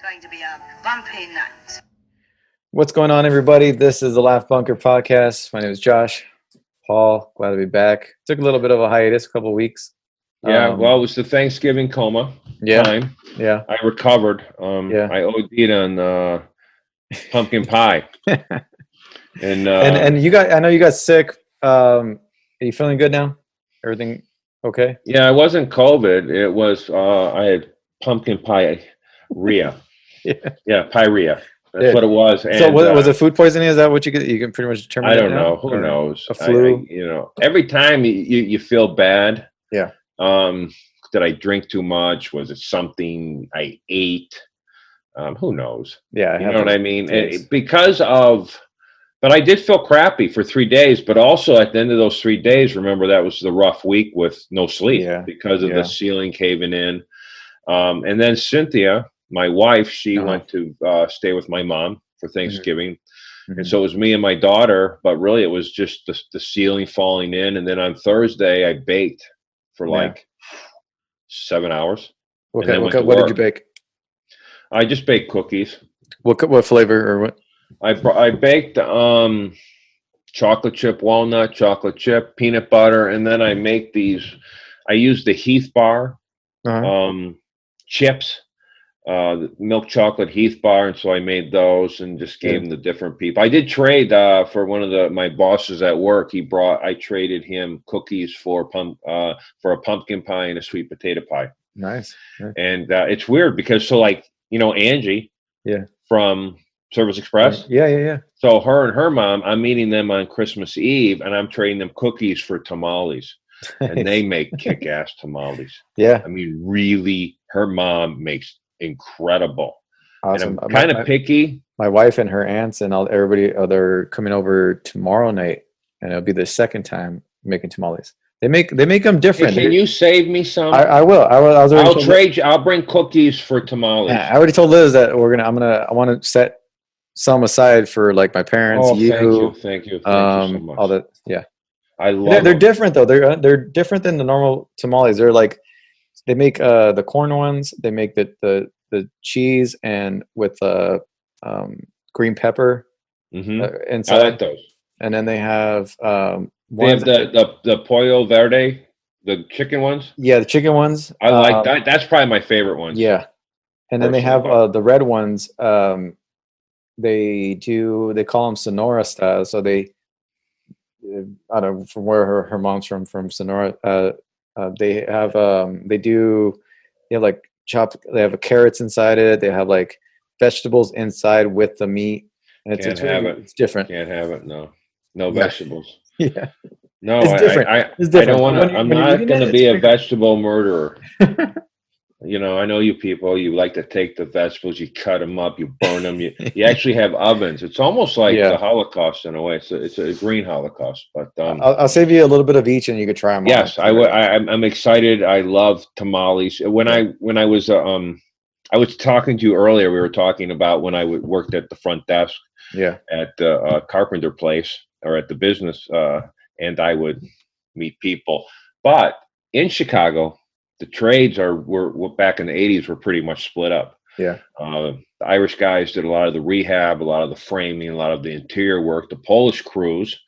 going to be a bumpy night. What's going on, everybody? This is the Laugh Bunker podcast. My name is Josh. Paul, glad to be back. Took a little bit of a hiatus, a couple of weeks. Yeah, well, it was the Thanksgiving coma time. Yeah. I recovered. I OD'd on pumpkin pie. And you got, I know you got sick. Are you feeling good now? Everything okay? Yeah, it wasn't COVID. It was I had pumpkin pie rhea. Yeah, pyrrhea. That's what it was. And, so was it food poisoning? Is that what you get? You can pretty much determine. I don't know. Who knows? A flu. Every time you feel bad. Yeah. Did I drink too much? Was it something I ate? Who knows? Yeah. You know what I mean? But I did feel crappy for 3 days. But also at the end of those 3 days, remember that was the rough week with no sleep because of the ceiling caving in. And then Cynthia, my wife, she went to stay with my mom for Thanksgiving. Mm-hmm. And so it was me and my daughter, but really it was just the ceiling falling in. And then on Thursday, I baked for 7 hours. Okay, what did you bake? I just baked cookies. What flavor or what? I baked chocolate chip walnut, chocolate chip, peanut butter, and then I make these. I use the Heath bar chips. The milk chocolate Heath bar, and so I made those and just gave them to different people. I did trade for one of my bosses at work. I traded him cookies for a pumpkin pie and a sweet potato pie. Nice. And it's weird because Angie, from Service Express. Yeah. So her and her mom, I'm meeting them on Christmas Eve, and I'm trading them cookies for tamales. And they make kick-ass tamales. Yeah. I mean, really, her mom makes incredible. Awesome. And I'm kind of picky. My wife and her aunts and everybody, they're coming over tomorrow night, and it'll be the second time making tamales. They make them different. Hey, can you save me some? I will. I'll trade you. I'll bring cookies for tamales. Yeah, I already told Liz that I want to set some aside for like my parents. Thank you so much. All that. Yeah. I love. They're different though. They're different than the normal tamales. They're like, they make the corn ones. They make the cheese and with green pepper inside. I like those. And then they have they have the pollo verde, the chicken ones. Yeah, the chicken ones. I like that. That's probably my favorite one. Yeah, and then they have the red ones. They call them Sonora style. So I don't know from where her mom's from Sonora. They have like chopped. They have carrots inside it. They have like vegetables inside with the meat. And it's different. Can't have it. No vegetables. Yeah. No, it's different. I don't want to. I'm not going to be a vegetable murderer. I know you people. You like to take the vegetables, you cut them up, you burn them. You actually have ovens. It's almost like the Holocaust in a way. It's a green Holocaust. But I'll save you a little bit of each, and you could try them. Yes, I'm excited. I love tamales. When I was I was talking to you earlier. We were talking about when I worked at the front desk. Yeah. At the carpenter place or at the business, and I would meet people. But in Chicago, the trades were back in the 80s were pretty much split up. Yeah. The Irish guys did a lot of the rehab, a lot of the framing, a lot of the interior work. The Polish crews,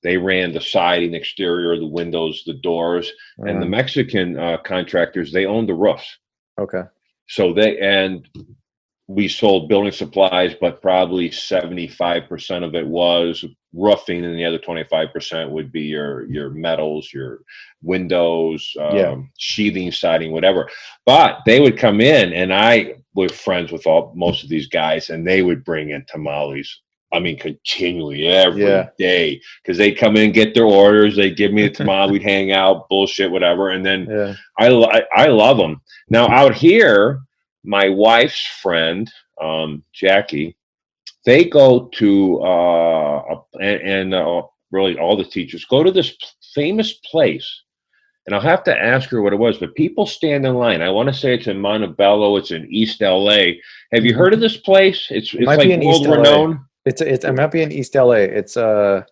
they ran the siding, exterior, the windows, the doors, and the Mexican contractors, they owned the roofs. Okay. So we sold building supplies, but probably 75% of it was roofing, and the other 25% would be your metals, your windows, sheathing, siding, whatever. But they would come in, and I was friends with most of these guys, and they would bring in tamales. I mean, continually every day, because they'd come in, get their orders, they'd give me a tamale, we'd hang out, bullshit, whatever, and then I love them. Now out here, my wife's friend, Jackie, they go to really all the teachers go to this famous place, and I'll have to ask her what it was, but people stand in line. I want to say it's in Montebello. It's in East LA. Have you heard of this place? It's like world renowned. It might be in East LA. It's Do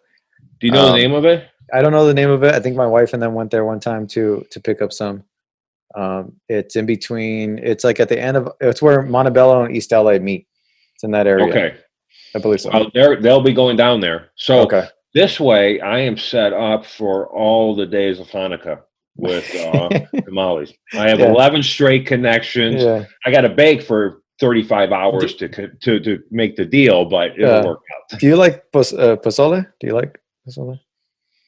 you know the name of it? I don't know the name of it. I think my wife and them went there one time to pick up some. It's in between. It's like at the end of. It's where Montebello and East LA meet. It's in that area. Okay. I believe so. Well, they'll be going down there. So Okay. this way, I am set up for all the days of Hanukkah with tamales. I have 11 straight connections. Yeah. I got to bake for 35 hours to make the deal, but it'll work out. Do you like pozole? Do you like pozole?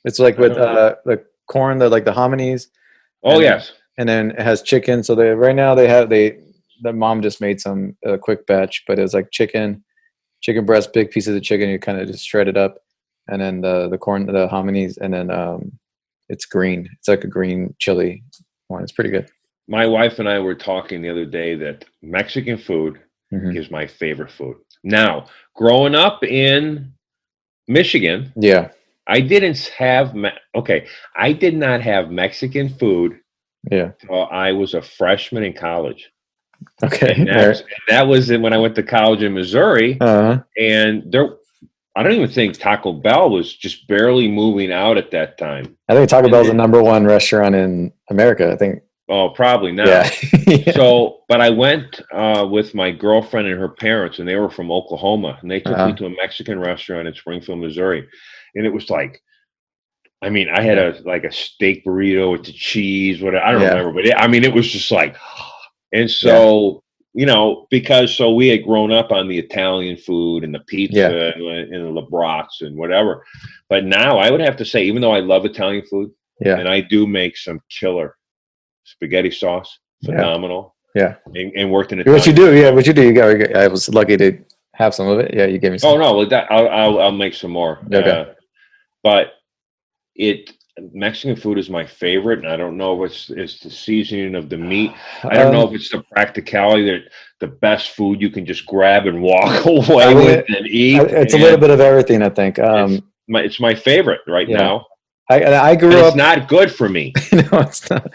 It's like with the corn, the hominies. Oh, yes. And then it has chicken. So right now the mom just made some quick batch, but it's like chicken breast, big pieces of chicken. You kind of just shred it up, and then the corn, the hominies, and then it's green. It's like a green chili one. It's pretty good. My wife and I were talking the other day that Mexican food is my favorite food. Now, growing up in Michigan, I didn't have I did not have Mexican food until I was a freshman in college. Okay. And that was when I went to college in Missouri. And I don't even think Taco Bell was just barely moving out at that time. I think Taco Bell is the number one restaurant in America. I think. Oh, probably not. Yeah. So, but I went with my girlfriend and her parents, and they were from Oklahoma, and they took me to a Mexican restaurant in Springfield, Missouri, and it was like, I mean, I had a steak burrito with the cheese, whatever. I don't remember, but it was just like, and so because we had grown up on the Italian food and the pizza and the Labrats and whatever, but now I would have to say, even though I love Italian food, and I do make some killer spaghetti sauce, phenomenal. Yeah. And worked in What you do. I was lucky to have some of it. Yeah, you gave me some. Oh no, I'll make some more. Okay. But Mexican food is my favorite, and I don't know if it's the seasoning of the meat. I don't know if it's the practicality that the best food you can just grab and walk away with and eat. It's a little bit of everything, I think. It's my favorite right now. I grew up. It's not good for me. No, it's not.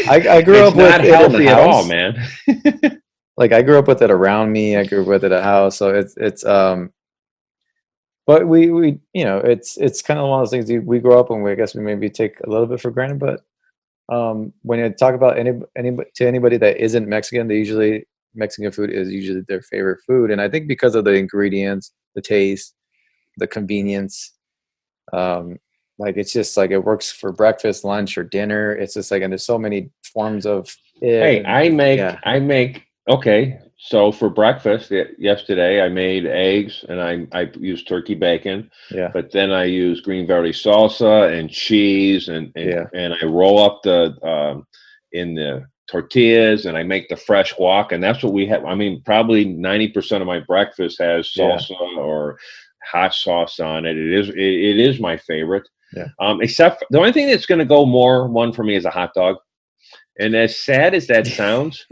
I grew up with it. It's not healthy at all, man. Like I grew up with it around me. I grew up with it at house. So it's but we it's kind of one of those things we grow up and I guess we maybe take a little bit for granted. But when you talk about anybody that isn't Mexican, Mexican food is usually their favorite food. And I think because of the ingredients, the taste, the convenience, like it's just like it works for breakfast, lunch, or dinner. It's just like, and there's so many forms of it. Hey, I make okay. So for breakfast yesterday, I made eggs and I used turkey bacon. Yeah. But then I used green verde salsa and cheese and I roll up in the tortillas and I make the fresh guac, and that's what we have. I mean, probably 90% of my breakfast has salsa or hot sauce on it. It is my favorite. Yeah. Except the only thing that's going to go one for me is a hot dog. And as sad as that sounds,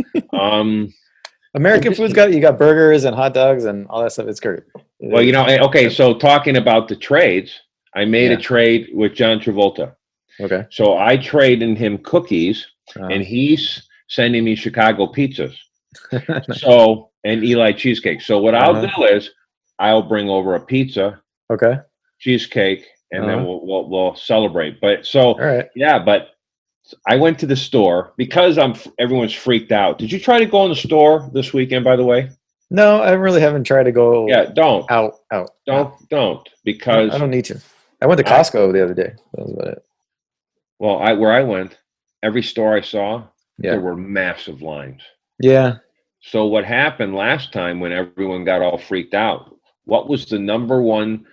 American food's you got burgers and hot dogs and all that stuff. It's great. Well, okay. So talking about the trades, I made a trade with John Travolta. Okay. So I traded him cookies, and he's sending me Chicago pizzas. And Eli cheesecake. So what I'll do is I'll bring over a pizza, cheesecake, and then we'll celebrate. But but I went to the store because everyone's freaked out. Did you try to go in the store this weekend, by the way? No, I really haven't tried to go. Yeah, don't. Out. Don't because I don't need to. I went to Costco the other day. That was about it. Well, where I went, every store I saw, there were massive lines. Yeah. So what happened last time when everyone got all freaked out? What was the number one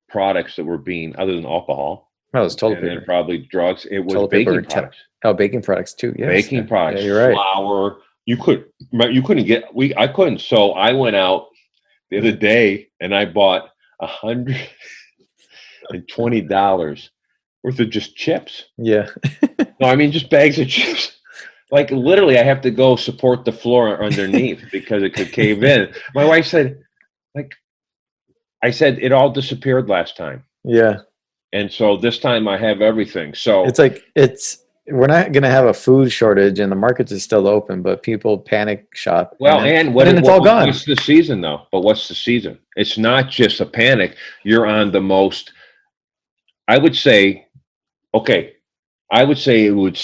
products that were being, other than alcohol? Oh, it was toilet paper. And probably drugs. It was toilet baking paper, products. Baking products too. Yes. Baking products. Yeah, you're right. Flour. You couldn't get. I couldn't. So I went out the other day and I bought $120 worth of just chips. Yeah. No, I mean just bags of chips. Like literally, I have to go support the floor underneath because it could cave in. My wife said, I said it all disappeared last time. Yeah. And so this time I have everything. So we're not going to have a food shortage and the markets is still open, but people panic shop. Well, it's all gone. What's the season though? But what's the season? It's not just a panic. You're on the most, I would say it would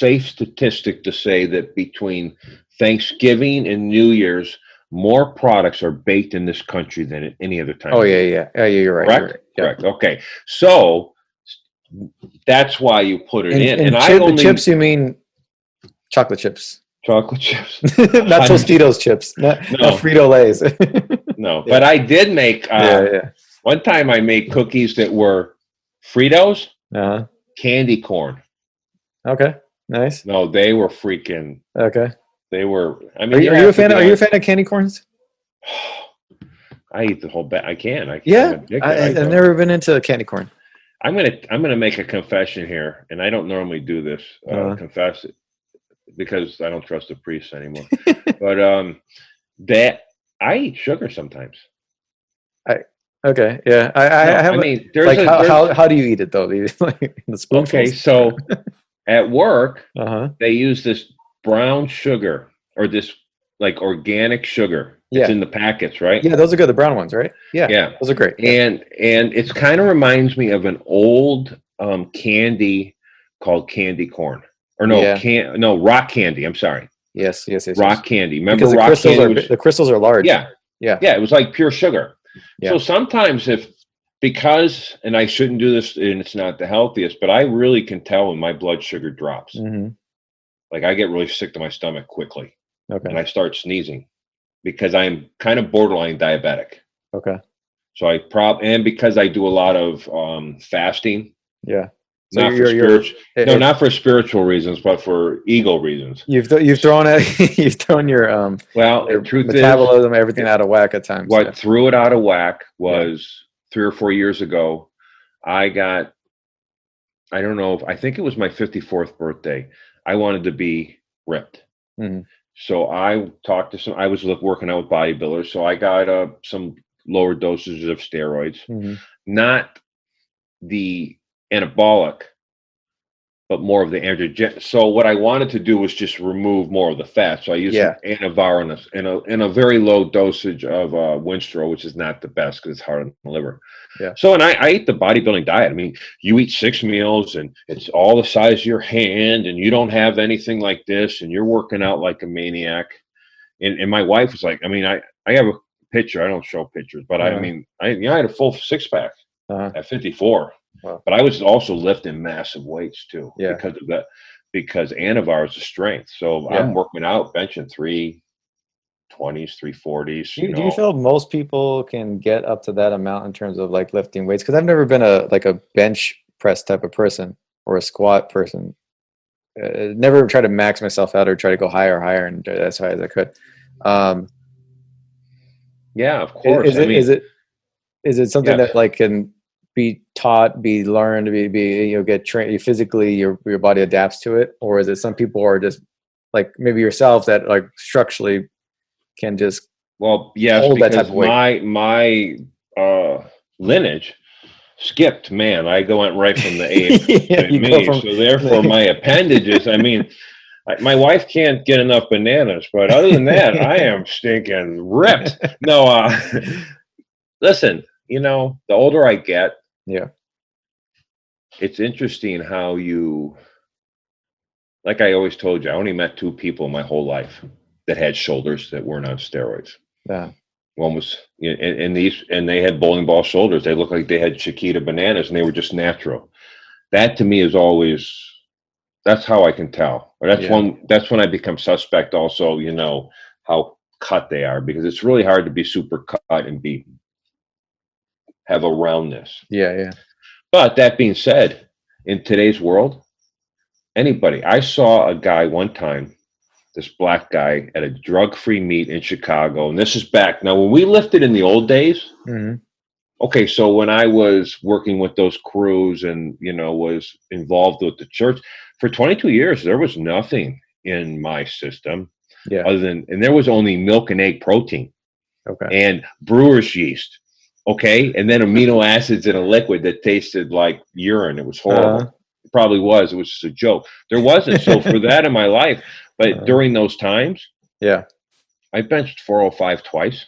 safe statistic to say that between Thanksgiving and New Year's, more products are baked in this country than at any other time. Oh yeah. You're right. Correct? You're right. Correct. Okay. So that's why you put it in. And I only chips, you mean chocolate chips. chocolate chips. Not Tostitos chips. Not Frito-Lays. No, but I did make one time I made cookies that were Fritos, candy corn. Okay. Nice. No, they were freaking okay. They were. I mean, are you a fan of candy corns? I eat the whole bag. I can. I've never been into candy corn. I'm gonna make a confession here, and I don't normally do this. Confess it because I don't trust the priests anymore. But that I eat sugar sometimes. Okay. Yeah. I mean, there's how do you eat it though? Do you, like the spoonfuls? Okay, so at work, they use this brown sugar or this like organic sugar. It's in the packets, right? Yeah, those are good. The brown ones, right? Yeah. Those are great. And it kind of reminds me of an old candy called candy corn. Or rock candy. I'm sorry. Yes. Rock candy. Remember because rock candy? The crystals are large. Yeah. It was like pure sugar. Yeah. So sometimes and I shouldn't do this, and it's not the healthiest, but I really can tell when my blood sugar drops. Mm-hmm. Like I get really sick to my stomach quickly. Okay. And I start sneezing because I'm kind of borderline diabetic. Okay. So and because I do a lot of fasting. Yeah. So not for spiritual reasons, but for ego reasons. You've thrown your your truth metabolism, everything out of whack at times. What threw it out of whack was 3 or 4 years ago. I don't know, I think it was my 54th birthday. I wanted to be ripped. Mm-hmm. So I talked to I was working out with bodybuilders. So I got some lower dosages of steroids, not the anabolic, but more of the androgen. So what I wanted to do was just remove more of the fat. So I used Anavar in a very low dosage of Winstrol, which is not the best because it's hard on the liver. Yeah. So and I ate the bodybuilding diet. I mean, you eat 6 meals and it's all the size of your hand, and you don't have anything like this, and you're working out like a maniac. And my wife was like, I mean, I have a picture. I don't show pictures, but I mean, I had a full 6-pack at 54. Wow. But I was also lifting massive weights too, because of that. Because Anavar is a strength, so I'm working out, benching 320s, 340s. Do you feel most people can get up to that amount in terms of like lifting weights? Because I've never been a bench press type of person or a squat person. Never try to max myself out or try to go higher, and as high as I could. Yeah, of course. Is it something that like can be taught, be learned, be get trained physically, your body adapts to it? Or is it some people are just like maybe yourself that like structurally can just hold that type of weight? My lineage skipped, man. I went right from the A so therefore my appendages, I mean, my wife can't get enough bananas, but other than that, I am stinking ripped. No, listen, the older I get, it's interesting how like I always told you, I only met 2 people in my whole life that had shoulders that weren't on steroids. Yeah. One was, and they had bowling ball shoulders. They looked like they had Chiquita bananas, and they were just natural. That to me is always, that's how I can tell. Or that's when I become suspect also, how cut they are, because it's really hard to be super cut and have a roundness. Yeah. But that being said, in today's world, I saw a guy one time, this black guy at a drug-free meet in Chicago, and this is back now when we lifted in the old days. Mm-hmm. Okay, so when I was working with those crews and was involved with the church for 22 years, there was nothing in my system and there was only milk and egg protein, and brewer's yeast. Okay, and then amino acids in a liquid that tasted like urine. It was horrible. It probably was. It was just a joke. There wasn't. So for that in my life, but during those times, I benched 405 twice.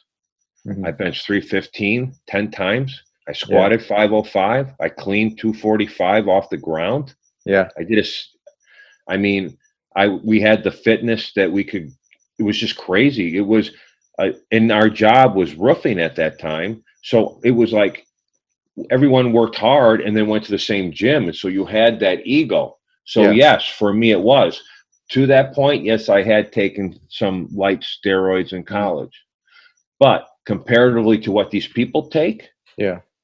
Mm-hmm. I benched 315 10 times. I squatted 505. I cleaned 245 off the ground. Yeah, I did we had the fitness that we could. It was just crazy. It was, and our job was roofing at that time, so it was like everyone worked hard and then went to the same gym, and so you had that ego. So yes, for me it was. To that point, yes, I had taken some light steroids in college, but comparatively to what these people take,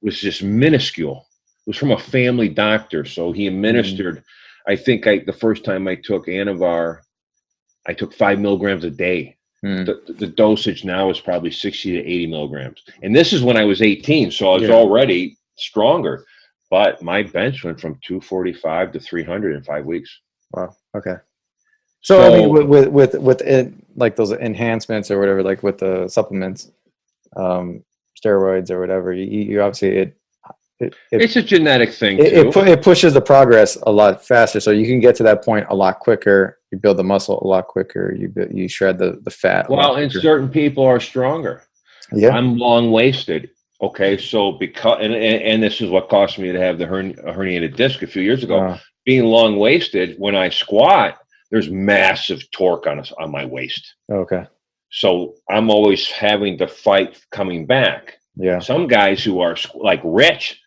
was just minuscule. It was from a family doctor, so he administered. I think the first time I took Anavar, I took 5 milligrams a day. The dosage now is probably 60 to 80 milligrams, and this is when I was 18, so I was already stronger. But my bench went from 245 to 300 in 5 weeks. Wow. Okay. So I mean, with it, like those enhancements or whatever, like with the supplements, steroids or whatever, you obviously it's a genetic thing too. It pushes the progress a lot faster, so you can get to that point a lot quicker. You build the muscle a lot quicker. You shred the fat. Well, and certain people are stronger. Yeah, I'm long waisted. Okay, so because and this is what cost me to have the herniated disc a few years ago. Being long waisted, when I squat, there's massive torque on my waist. Okay. So I'm always having to fight coming back. Yeah. Some guys who are like Rich,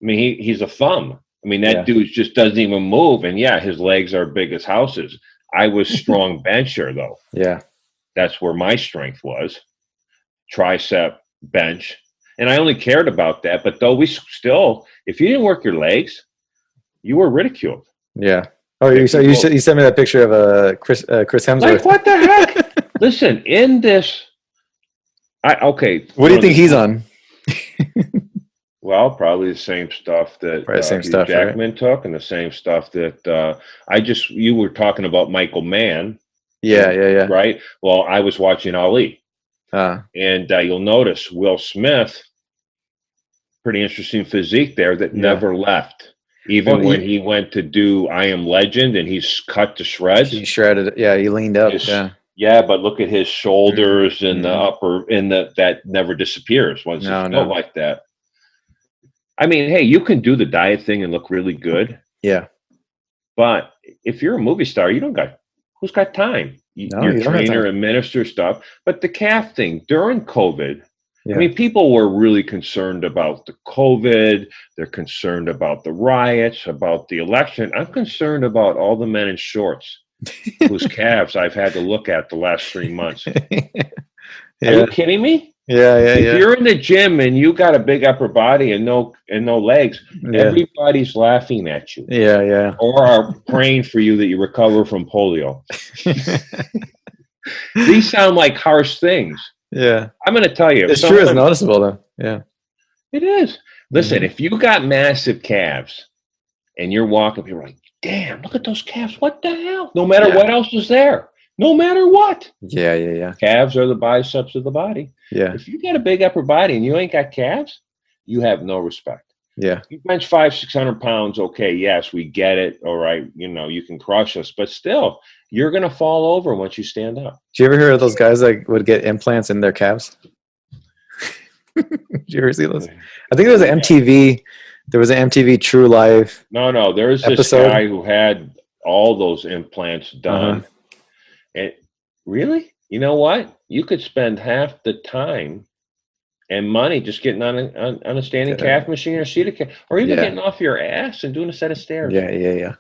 I mean, he's a thumb. I mean, that dude just doesn't even move. And his legs are big as houses. I was strong bencher though. Yeah. That's where my strength was. Tricep bench. And I only cared about that. But though we still, if you didn't work your legs, you were ridiculed. Yeah. Oh, you sent me that picture of Chris Hemsworth. Like, what the heck? Listen, in this, okay. What do you think he's on? Well, probably the same stuff that Hugh Jackman took, and the same stuff that you were talking about Michael Mann. Yeah. Right? Well, I was watching Ali. And you'll notice Will Smith, pretty interesting physique there that never left. Even when he went to do I Am Legend and he's cut to shreds. He shredded. Yeah, he leaned up. Yeah, but look at his shoulders and the upper, and that never disappears once it's built like that. I mean, hey, you can do the diet thing and look really good. Yeah. But if you're a movie star, who's got time? Your trainer administers stuff. But the calf thing during COVID, I mean, people were really concerned about the COVID. They're concerned about the riots, about the election. I'm concerned about all the men in shorts whose calves I've had to look at the last 3 months. Are you kidding me? Yeah. If you're in the gym and you got a big upper body and no legs, everybody's laughing at you. Yeah. Or are praying for you that you recover from polio. These sound like harsh things. Yeah. I'm going to tell you. It's true. It's noticeable, though. Yeah. It is. Listen, if you got massive calves and you're walking, people are like, damn, look at those calves. What the hell? No matter what else is there. No matter what. Yeah. Calves are the biceps of the body. Yeah. If you got a big upper body and you ain't got calves, you have no respect. Yeah. You bench 500-600 pounds. Okay. Yes, we get it. All right. You can crush us, but still, you're going to fall over once you stand up. Did you ever hear of those guys that would get implants in their calves? Did you ever see those? I think there was an MTV. There was an MTV True Life. No. There's this guy who had all those implants done. And really, you know what? You could spend half the time and money just getting on a standing calf machine or seated calf, or even getting off your ass and doing a set of stairs. Yeah.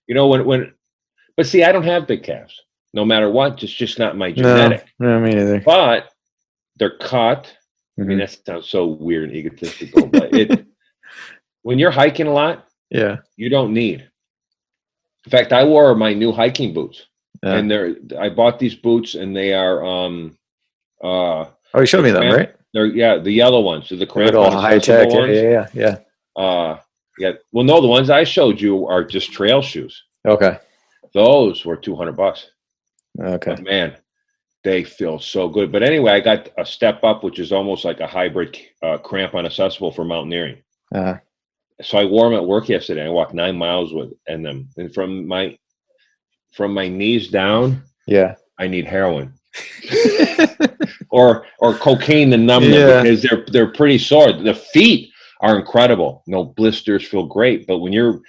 You know, but see, I don't have big calves. No matter what, it's just not my genetic. No, me neither. But they're cut. I mean, that sounds so weird and egotistical, but when you're hiking a lot, you don't need. In fact, I wore my new hiking boots. And I bought these boots, and they are you showed me them, right? They're the yellow ones. They're the crampon high tech ones. Yeah. Well, no, the ones I showed you are just trail shoes. Okay. Those were $200. Okay. But man, they feel so good. But anyway, I got a Step Up, which is almost like a hybrid crampon accessible for mountaineering. So I wore them at work yesterday. I walked 9 miles with them, and from my knees down, I need heroin or cocaine to numb them because they're pretty sore. The feet are incredible. No blisters, feel great. But when you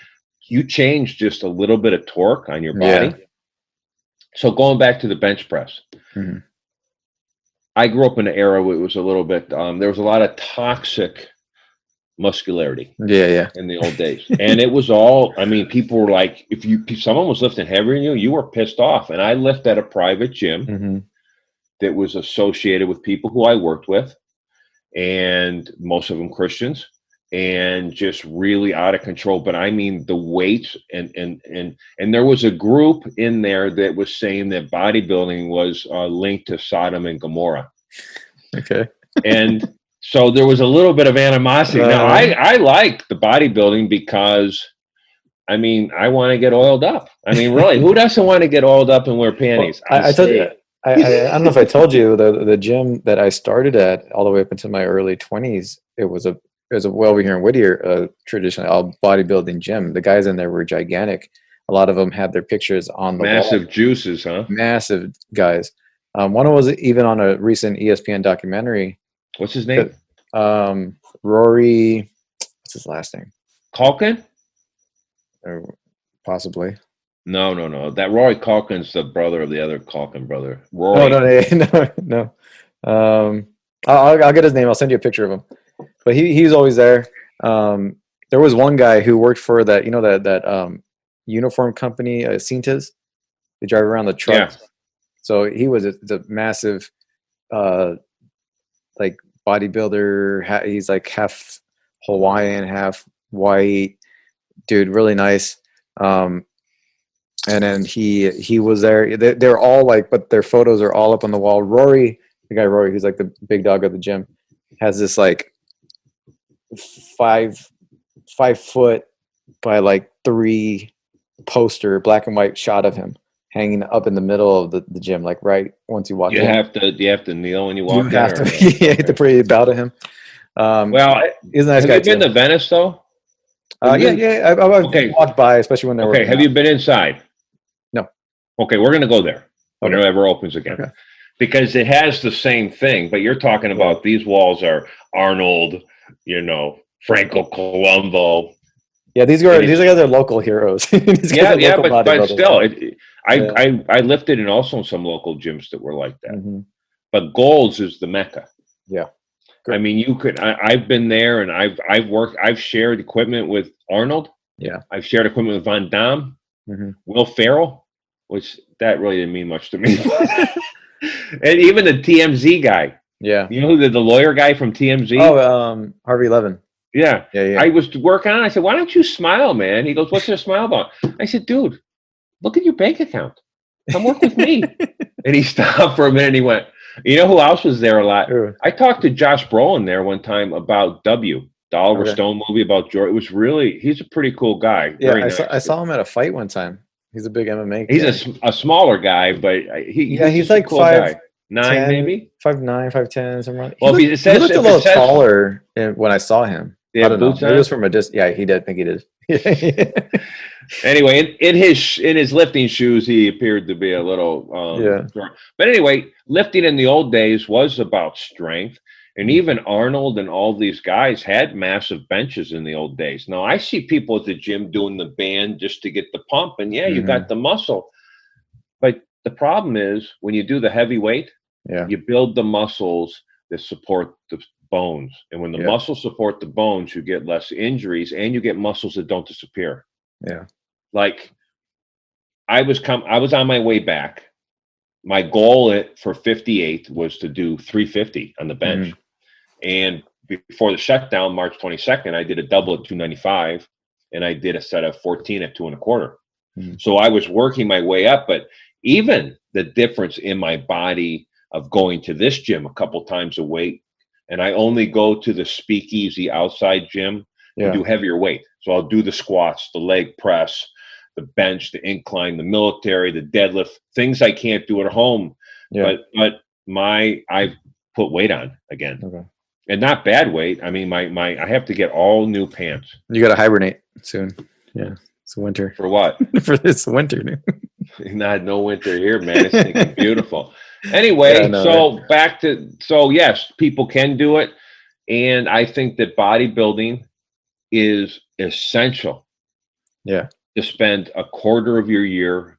change just a little bit of torque on your body, So going back to the bench press, Mhm. I grew up in an era where it was a little bit, there was a lot of toxic muscularity Yeah, in the old days. And it was all, I mean, people were like, if someone was lifting heavier than you were pissed off. And I lifted at a private gym Mhm. that was associated with people who I worked with, and most of them Christians, and just really out of control. But I mean, the weights and there was a group in there that was saying that bodybuilding was linked to Sodom and Gomorrah. Okay. And so there was a little bit of animosity. Now, I like the bodybuilding because, I mean, I want to get oiled up. I mean, really, who doesn't want to get oiled up and wear panties? Well, I told you, I don't know if I told you the gym that I started at all the way up into my early 20s. It was well over here in Whittier, traditionally all bodybuilding gym. The guys in there were gigantic. A lot of them had their pictures on the Massive wall. juices, huh? Massive guys. One of them was even on a recent ESPN documentary. What's his name? Rory. What's his last name? Calkin? Possibly. No. That Rory Calkin's the brother of the other Calkin brother. Oh Rory. no. I'll get his name. I'll send you a picture of him. But he's always there. There was one guy who worked for that, that uniform company, Cintas. They drive around the trucks. Yeah. So he was the massive, like bodybuilder. He's like half Hawaiian, half white dude. Really nice. And then he was there. They're all like, but their photos are all up on the wall. Rory, the guy Rory, who's like the big dog of the gym, has this like 5 foot by like 3 poster black and white shot of him hanging up in the middle of the gym, like right once you walk in. You have to kneel when you walk in? You have to pray bow to him. Well, he's a nice guy. Have you been to Venice though? Yeah. I've walked by, especially when they're okay. Have you been inside? No. Okay, we're going to go there when Okay. it ever opens again, Okay. because it has the same thing. But you're talking about these walls are Arnold, Franco Colombo. Yeah, these guys are local heroes. Yeah, but still, I lifted in also some local gyms that were like that. Mm-hmm. But Gold's is the Mecca. Yeah. I mean, I've been there, and I've shared equipment with Arnold. Yeah. I've shared equipment with Van Damme, Mm-hmm. Will Ferrell, which that really didn't mean much to me. And even the TMZ guy. Yeah. You know who the lawyer guy from TMZ? Oh, Harvey Levin. Yeah. Yeah. I was working on it. I said, why don't you smile, man? He goes, what's there to smile about? I said, dude, look at your bank account. Come work with me. And he stopped for a minute and he went, you know who else was there a lot? Ooh. I talked to Josh Brolin there one time about the Oliver Stone movie about George. It was he's a pretty cool guy. Yeah, nice. I saw him at a fight one time. He's a big MMA guy. He's a smaller guy, but he's like cool 5'9", maybe 5'9", 5'10", something like that. Well, he looked a little taller when I saw him. I don't know. It was from a distance. Yeah, he did. I think he did. Anyway, in his lifting shoes, he appeared to be a little short. But anyway, lifting in the old days was about strength, and even Arnold and all these guys had massive benches in the old days. Now I see people at the gym doing the band just to get the pump, and you got the muscle. But the problem is when you do the heavy weight, you build the muscles that support the bones, and when the muscles support the bones, you get less injuries, and you get muscles that don't disappear. Yeah. Like I was on my way back. My goal for 58 was to do 350 on the bench. And before the shutdown, March 22nd, I did a double at 295, and I did a set of 14 at 2 1/4. So I was working my way up, but even the difference in my body of going to this gym a couple times a week, and I only go to the speakeasy outside gym to do heavier weight. So I'll do the squats, the leg press, the bench, the incline, the military, the deadlift, things I can't do at home. But I've put weight on again. Okay. And not bad weight. I mean, I have to get all new pants. You got to hibernate soon. Yeah. It's winter. For what? For this winter. No winter here, man. It's thinking beautiful. Anyway, yes, people can do it. And I think that bodybuilding is essential. Yeah. To spend a quarter of your year.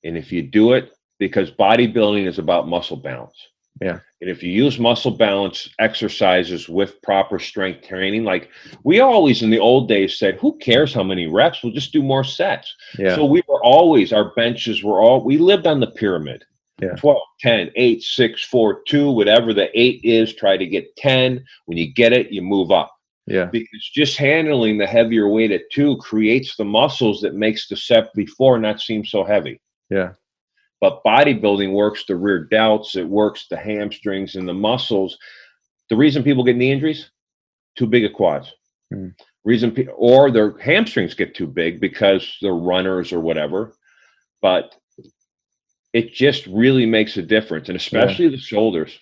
And if you do it because bodybuilding is about muscle balance. Yeah. And if you use muscle balance exercises with proper strength training, like we always in the old days said, who cares how many reps? We'll just do more sets. Yeah. So we were always, our benches were all, we lived on the pyramid. Yeah. 12, 10, 8, 6, 4, 2, whatever the 8 is, try to get 10. When you get it, you move up. Yeah. Because just handling the heavier weight at 2 creates the muscles that makes the set before not seem so heavy. Yeah. But bodybuilding works the rear delts, it works the hamstrings and the muscles. The reason people get knee injuries, too big of quads. Or their hamstrings get too big because they're runners or whatever. But it just really makes a difference, and especially the shoulders.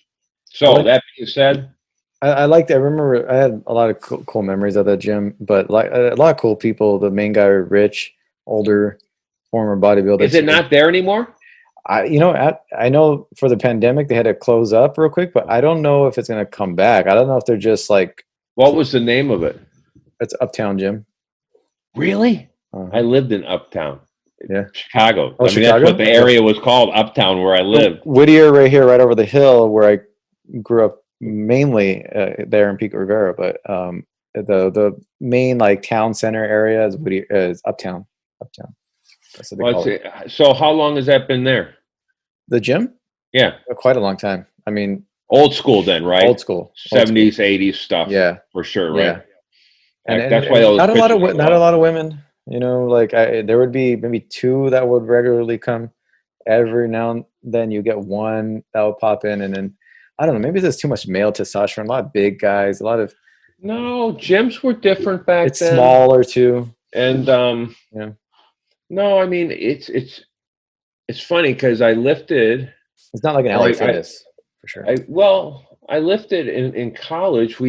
So that being said, I liked it. I remember I had a lot of cool memories of that gym, but like a lot of cool people. The main guy, Rich, older, former bodybuilder. Is it not there anymore? I know for the pandemic they had to close up real quick, but I don't know if it's going to come back. I don't know if they're just like. What was the name of it? It's Uptown Gym. Really? I lived in Uptown. Yeah, Chicago. Oh, Chicago? That's what the area was called, Uptown, where I lived. Whittier, right here, right over the hill, where I grew up, mainly there in Pico Rivera. But the main like town center area is Whittier, is Uptown. Uptown. That's what they call it. So how long has that been there? The gym? Yeah, quite a long time. I mean, old school then, right? Old school, 70s, 80s stuff. Yeah, for sure, right? Yeah. And that's why not a lot of women. You know, like there would be maybe 2 that would regularly come. Every now and then you get one that would pop in, and then I don't know. Maybe there's too much male testosterone. A lot of big guys. A lot of no gyms were different back then. It's smaller too, and yeah. No, I mean it's funny because I lifted. It's not like an LA Fitness for sure. I lifted in college.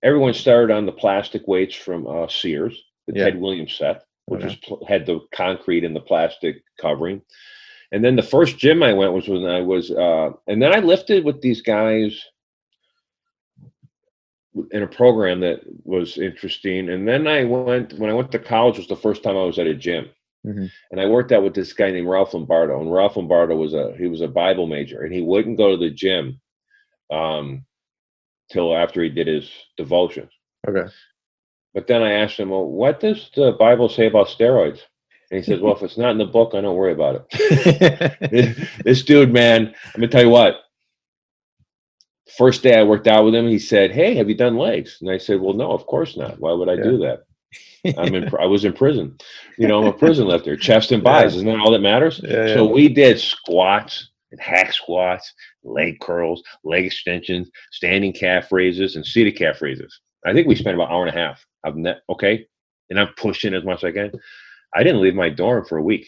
Everyone started on the plastic weights from Sears, the Ted Williams set, which had the concrete and the plastic covering. And then the first gym I went was when I was, and then I lifted with these guys in a program that was interesting. And then when I went to college was the first time I was at a gym. Mm-hmm. And I worked out with this guy named Ralph Lombardo. And Ralph Lombardo was a Bible major, and he wouldn't go to the gym till after he did his devotions. Okay. But then I asked him, well, what does the Bible say about steroids? And he says, well, if it's not in the book, I don't worry about it. This dude, man, I'm going to tell you what. First day I worked out with him, he said, hey, have you done legs? And I said, well, no, of course not. Why would I do that? I was in prison. You know, I'm a prison lifter. Chest and buys, isn't that all that matters? Yeah, so we did squats and hack squats, leg curls, leg extensions, standing calf raises, and seated calf raises. I think we spent about an hour and a half of net. Okay. And I'm pushing as much as I can. I didn't leave my dorm for a week.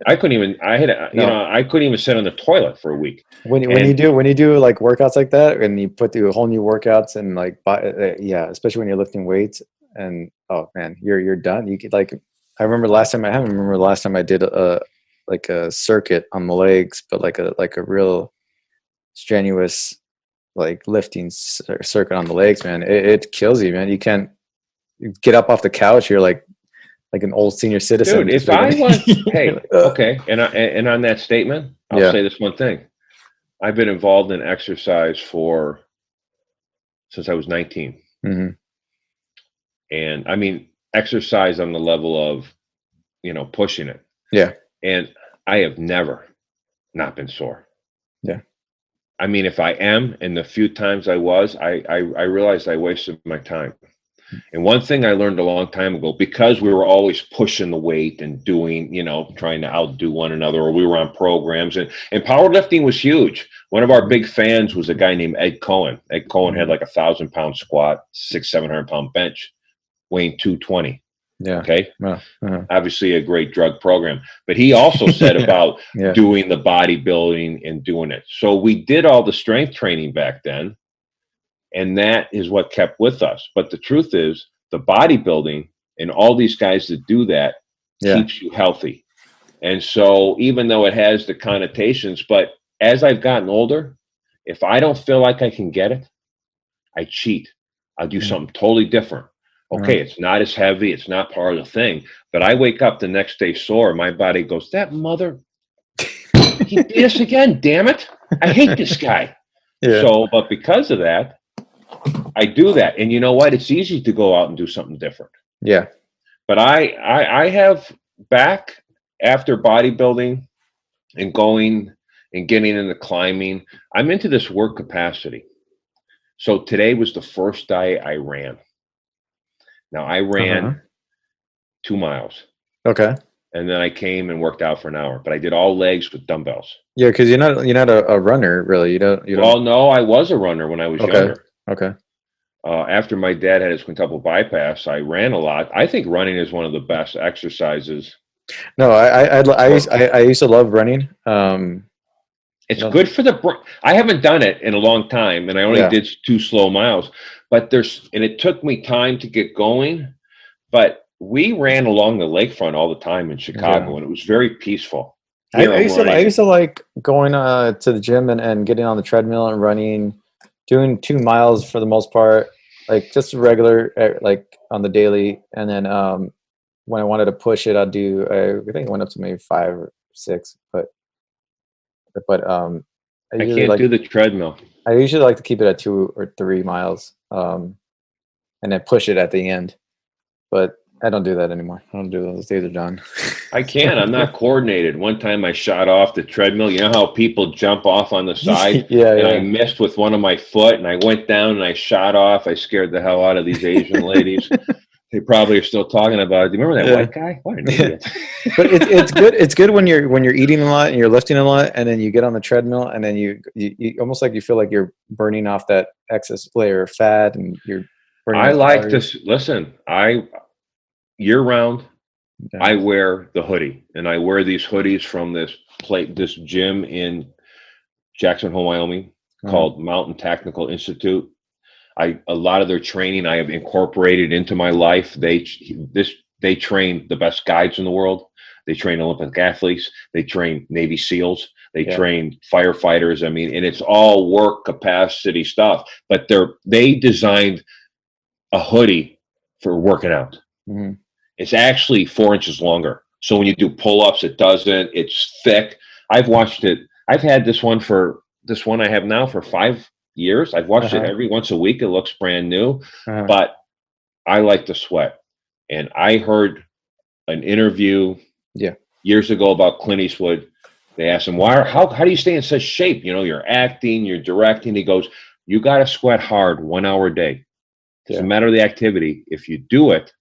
I couldn't even, I couldn't even sit on the toilet for a week. When you do like workouts like that, and you put through whole new workouts and like, especially when you're lifting weights, and oh man, you're done. You could like, I remember the last time I did a circuit on the legs, but like a real strenuous like lifting circuit on the legs, man. It kills you, man. You can't get up off the couch. You're like an old senior citizen. Dude, if I was, hey, okay, and on that statement, I'll say this one thing. I've been involved in exercise since I was 19. Mm-hmm. And I mean, exercise on the level of, pushing it. Yeah. And I have never not been sore. Yeah. I mean, if I am, and the few times I was, I realized I wasted my time. And one thing I learned a long time ago, because we were always pushing the weight and doing, trying to outdo one another, or we were on programs, and powerlifting was huge. One of our big fans was a guy named Ed Cohen. Ed Cohen had like 1,000-pound squat, 700-pound bench, weighing 220. Yeah. Okay. Uh-huh. Obviously a great drug program, but he also said about doing the bodybuilding and doing it. So we did all the strength training back then. And that is what kept with us. But the truth is, the bodybuilding and all these guys that do that keeps you healthy. And so even though it has the connotations, but as I've gotten older, if I don't feel like I can get it, I cheat. I'll do something totally different. Okay, it's not as heavy. It's not part of the thing. But I wake up the next day sore. My body goes, that mother. he beat us again, damn it. I hate this guy. Yeah. So, but because of that, I do that. And you know what? It's easy to go out and do something different. Yeah. But I have back after bodybuilding and going and getting into climbing, I'm into this work capacity. So today was the first day I ran. Now I ran 2 miles. Okay. And then I came and worked out for an hour, but I did all legs with dumbbells. Yeah, because you're not a runner really. You don't. Well, no, I was a runner when I was younger. Okay. After my dad had his quintuple bypass, I ran a lot. I think running is one of the best exercises. No, I used to love running. It's good for the. I haven't done it in a long time, and I only did 2 slow miles. But it took me time to get going. But we ran along the lakefront all the time in Chicago, and it was very peaceful. I used to like going to the gym and getting on the treadmill and running, doing 2 miles for the most part, like just regular, like on the daily. And then when I wanted to push it, I'd do. I think it went up to maybe 5 or 6, but I can't do the treadmill. I usually like to keep it at 2 or 3 miles, and then push it at the end. But I don't do that anymore. I don't do those. Days are done. I can't. I'm not coordinated. One time I shot off the treadmill. You know how people jump off on the side? I missed with one of my foot, and I went down and I shot off. I scared the hell out of these Asian ladies. They probably are still talking about it. Do you remember that white guy? What an idiot. But it's good. It's good when you're eating a lot and you're lifting a lot, and then you get on the treadmill, and then you almost like you feel like you're burning off that excess layer of fat, and you're burning. I like this. Listen, year round, I wear the hoodie, and I wear these hoodies from this gym in Jackson Hole, Wyoming, called Mountain Technical Institute. A lot of their training I have incorporated into my life. They train the best guides in the world. They train Olympic athletes. They train Navy SEALs. They train firefighters. I mean, and it's all work capacity stuff. But they designed a hoodie for working out. Mm-hmm. It's actually 4 inches longer. So when you do pull-ups, it doesn't. It's thick. I've watched it. I've had this one I have now for 5 years. I've watched it every once a week. It looks brand new, but I like to sweat. And I heard an interview years ago about Clint Eastwood. They asked him, how do you stay in such shape? You know, you're acting, you're directing. He goes, you got to sweat hard 1 hour a day. Doesn't matter the activity. If you do it,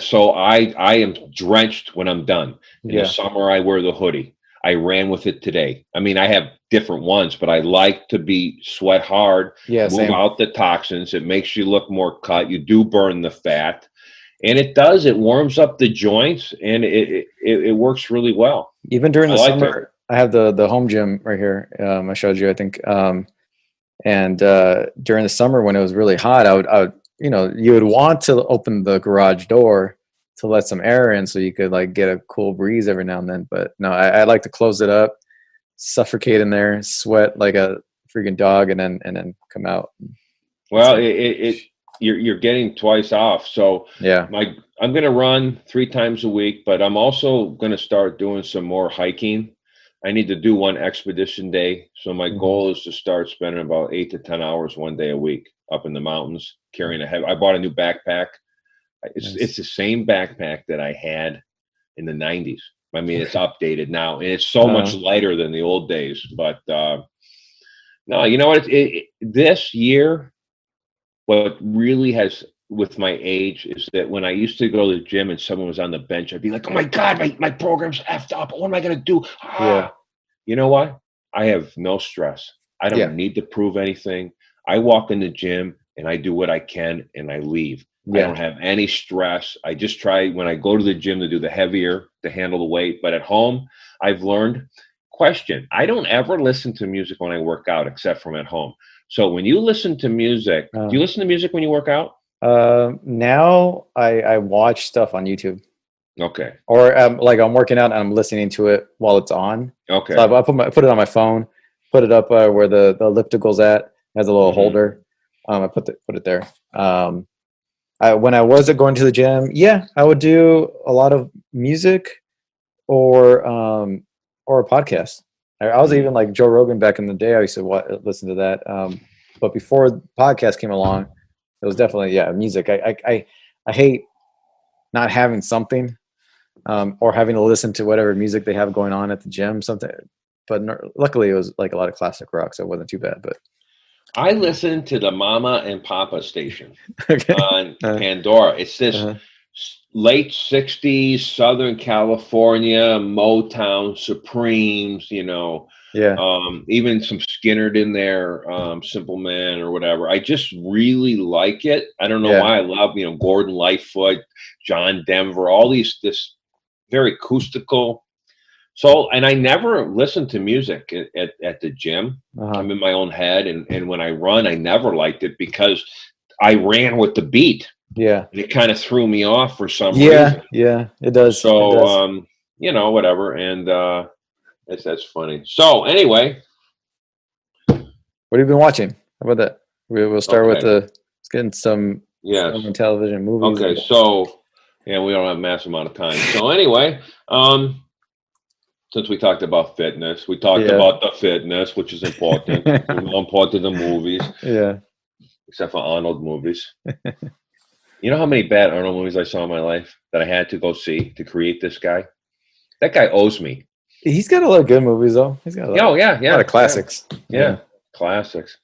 so I am drenched when I'm done. In the summer, I wear the hoodie. I ran with it today. I mean, I have different ones, but I like to sweat hard, move out the toxins. It makes you look more cut. You do burn the fat, and it warms up the joints, and it works really well. Even during the summer, I have the home gym right here. I showed you, I think. And during the summer when it was really hot, I would you would want to open the garage door to let some air in so you could like get a cool breeze every now and then. But no, I like to close it up, suffocate in there, sweat like a freaking dog, and then come out. Well, you're getting twice off. So I'm going to run 3 times a week, but I'm also going to start doing some more hiking. I need to do one expedition day. So my goal is to start spending about 8 to 10 hours one day a week up in the mountains, carrying I bought a new backpack. It's the same backpack that I had in the 90s. I mean, it's updated now, and it's so much lighter than the old days. But no, you know what? This year, what really has with my age is that when I used to go to the gym and someone was on the bench, I'd be like, oh my God, my program's effed up. What am I going to do? You know what? I have no stress. I don't need to prove anything. I walk in the gym and I do what I can and I leave. I don't have any stress. I just try when I go to the gym to do the heavier, to handle the weight. But at home, I've learned, I don't ever listen to music when I work out except from at home. So when you listen to music, do you listen to music when you work out? Now I watch stuff on YouTube. Okay. Or like I'm working out and I'm listening to it while it's on. Okay. So I put it on my phone, put it up where the elliptical's at. It has a little holder. I put it there. When I wasn't going to the gym, I would do a lot of music or or a podcast. I was even like Joe Rogan back in the day. I used to listen to that. But before the podcast came along, it was definitely music. I hate not having something, or having to listen to whatever music they have going on at the gym. Something, but luckily it was like a lot of classic rock, so it wasn't too bad. But I listen to the Mama and Papa station okay. on Pandora. It's this late 60s Southern California Motown Supremes, even some Skinner in there, Simple Man or whatever. I just really like it. I don't know why. I love Gordon Lightfoot, John Denver, all this very acoustical. So, and I never listen to music at the gym. I'm in my own head, and when I run, I never liked it because I ran with the beat. Yeah, and it kind of threw me off for some reason. Yeah, it does. So, it does. Whatever, and that's funny. So, anyway, what have you been watching? How about that? We'll start with let's get in some film and television movies. Okay, so we don't have a massive amount of time. So, anyway, since we talked about fitness, we talked about the fitness, which is important. More important than movies. Yeah. Except for Arnold movies. You know how many bad Arnold movies I saw in my life that I had to go see to create this guy? That guy owes me. He's got a lot of good movies, though. He's got a lot of classics. Yeah. Classics.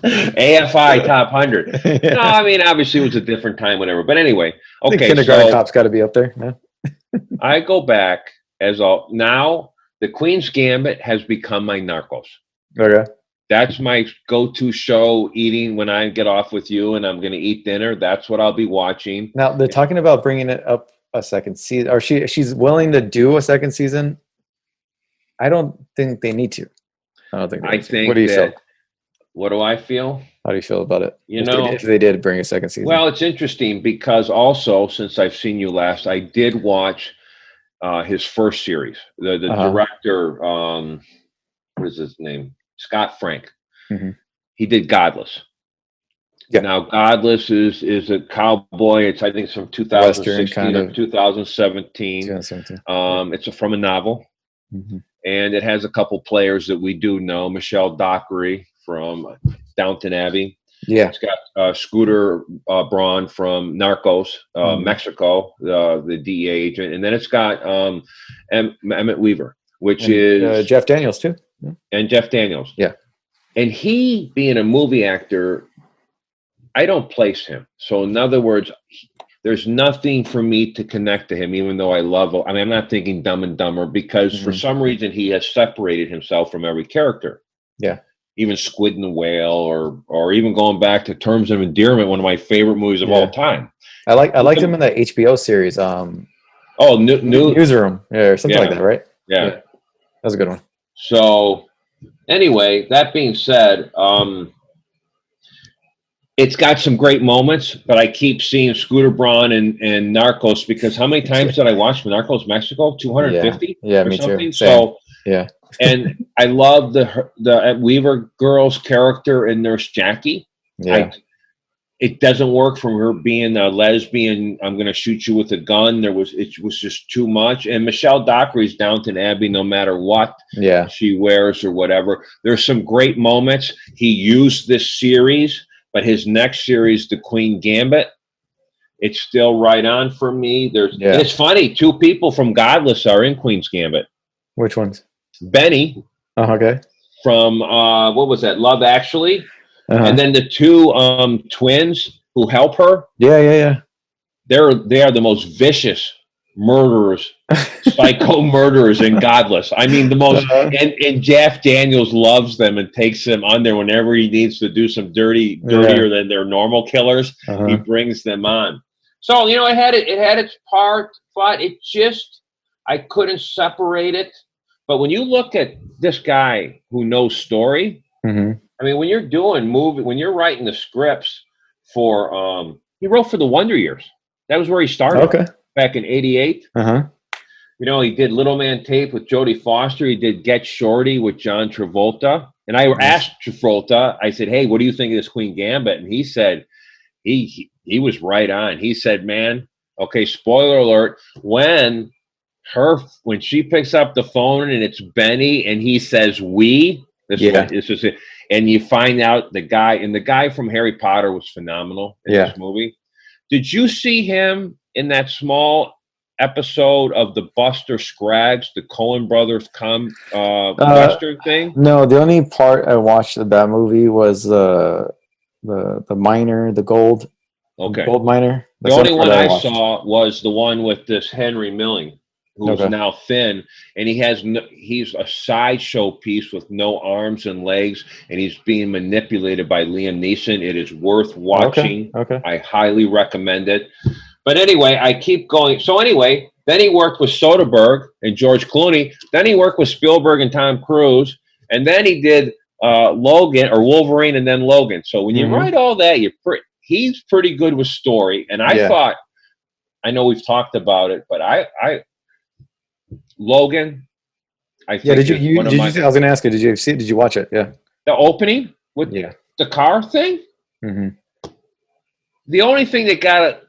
AFI top 100. No, I mean, obviously it was a different time, whatever. But anyway, okay. Kindergarten Cop's got to be up there. No? I go back now. The Queen's Gambit has become my Narcos. Okay. That's my go-to show eating when I get off with you and I'm going to eat dinner. That's what I'll be watching. Now they're talking about bringing it up a second season, or she's willing to do a second season. I don't think they need to. I don't think. What do you feel? What do I feel? How do you feel about it? If they did bring a second season. Well, it's interesting because also since I've seen you last, I did watch his first series. The director, what is his name? Scott Frank. Mm-hmm. He did Godless. Yeah. Now Godless is a cowboy. I think it's from 2016 or 2017. It's from a novel, and it has a couple players that we do know. Michelle Dockery from Downton Abbey. Yeah. It's got Scooter Braun from Narcos, Mexico, the DEA agent, and then it's got Emmett Weaver, which is Jeff Daniels too. And Jeff Daniels. Yeah. And he, being a movie actor, I don't place him. So in other words, there's nothing for me to connect to him, even though I love him. I mean, I'm not thinking Dumb and Dumber because for some reason he has separated himself from every character. Yeah. Even Squid and the Whale or even going back to Terms of Endearment, one of my favorite movies of all time. I liked him in the HBO series. Newsroom. Yeah, or something like that, right? Yeah. That was a good one. So anyway, that being said, it's got some great moments, but I keep seeing Scooter Braun and Narcos because how many times did I watch Narcos Mexico? 250? Yeah, me too. Same. So yeah. And I love the Weaver girl's character in Nurse Jackie. Yeah. It doesn't work from her being a lesbian. I'm going to shoot you with a gun. It was just too much. And Michelle Dockery's Downton Abbey, no matter what she wears or whatever. There's some great moments. He used this series, but his next series, The Queen Gambit, it's still right on for me. And it's funny. 2 people from Godless are in Queen's Gambit. Which ones? Benny. Oh, okay. From what was that? Love Actually. And then the 2 twins who help her. Yeah. They are the most vicious murderers, psycho murderers in Godless. I mean, the most. And Jeff Daniels loves them and takes them on there whenever he needs to do some dirtier than their normal killers. He brings them on. So it had its part, but it just I couldn't separate it. But when you look at this guy who knows story. I mean, when you're doing when you're writing the scripts for, he wrote for the Wonder Years. That was where he started back in '88. He did Little Man Tape with Jodie Foster. He did Get Shorty with John Travolta. And I asked Travolta, I said, hey, what do you think of this Queen Gambit? And he said, he was right on. He said, man, okay, spoiler alert, when her when she picks up the phone and it's Benny and he says we. This is it. And you find out the guy from Harry Potter was phenomenal in this movie. Did you see him in that small episode of the Buster Scruggs, the Coen Brothers Western thing? No, the only part I watched of that movie was the miner, the gold miner. The only one I saw was the one with this Henry Milling, who's now thin, and he's a sideshow piece with no arms and legs, and he's being manipulated by Liam Neeson. It is worth watching. Okay. I highly recommend it. But anyway, I keep going. So anyway, then he worked with Soderbergh and George Clooney. Then he worked with Spielberg and Tom Cruise, and then he did Logan or Wolverine, and then Logan. So when you write all that, he's pretty good with story. And I thought, I know we've talked about it, but Logan, I think did you I was going to ask you, did you see it? Did you watch it? Yeah. The opening with the car thing? Mm-hmm. The only thing that got it,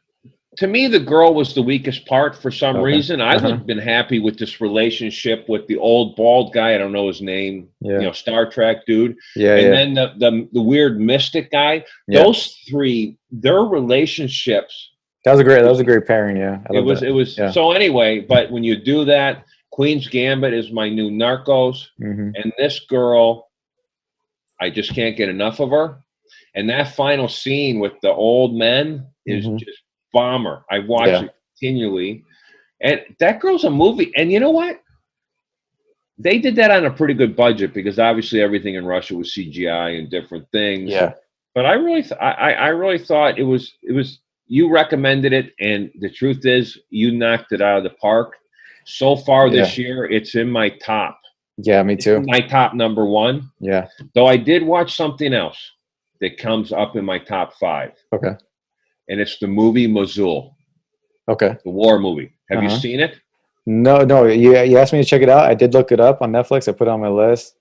to me, the girl was the weakest part for some reason. I would have been happy with this relationship with the old bald guy. I don't know his name. Star Trek dude. And then the weird mystic guy. Those three, their relationships. That was a great pairing. Yeah, it was. So anyway, but when you do that, Queen's Gambit is my new Narcos, and this girl, I just can't get enough of her. And that final scene with the old men is just bomber. I watch it continually, and that girl's a movie. And you know what? They did that on a pretty good budget because obviously everything in Russia was CGI and different things. Yeah. But I really, I really thought it was. You recommended it, and the truth is, you knocked it out of the park. So far this year, it's in my top. Yeah, me too. My top number one. Yeah. Though I did watch something else that comes up in my top 5. Okay. And it's the movie Mosul. Okay. The war movie. Have you seen it? No. You asked me to check it out. I did look it up on Netflix. I put it on my list.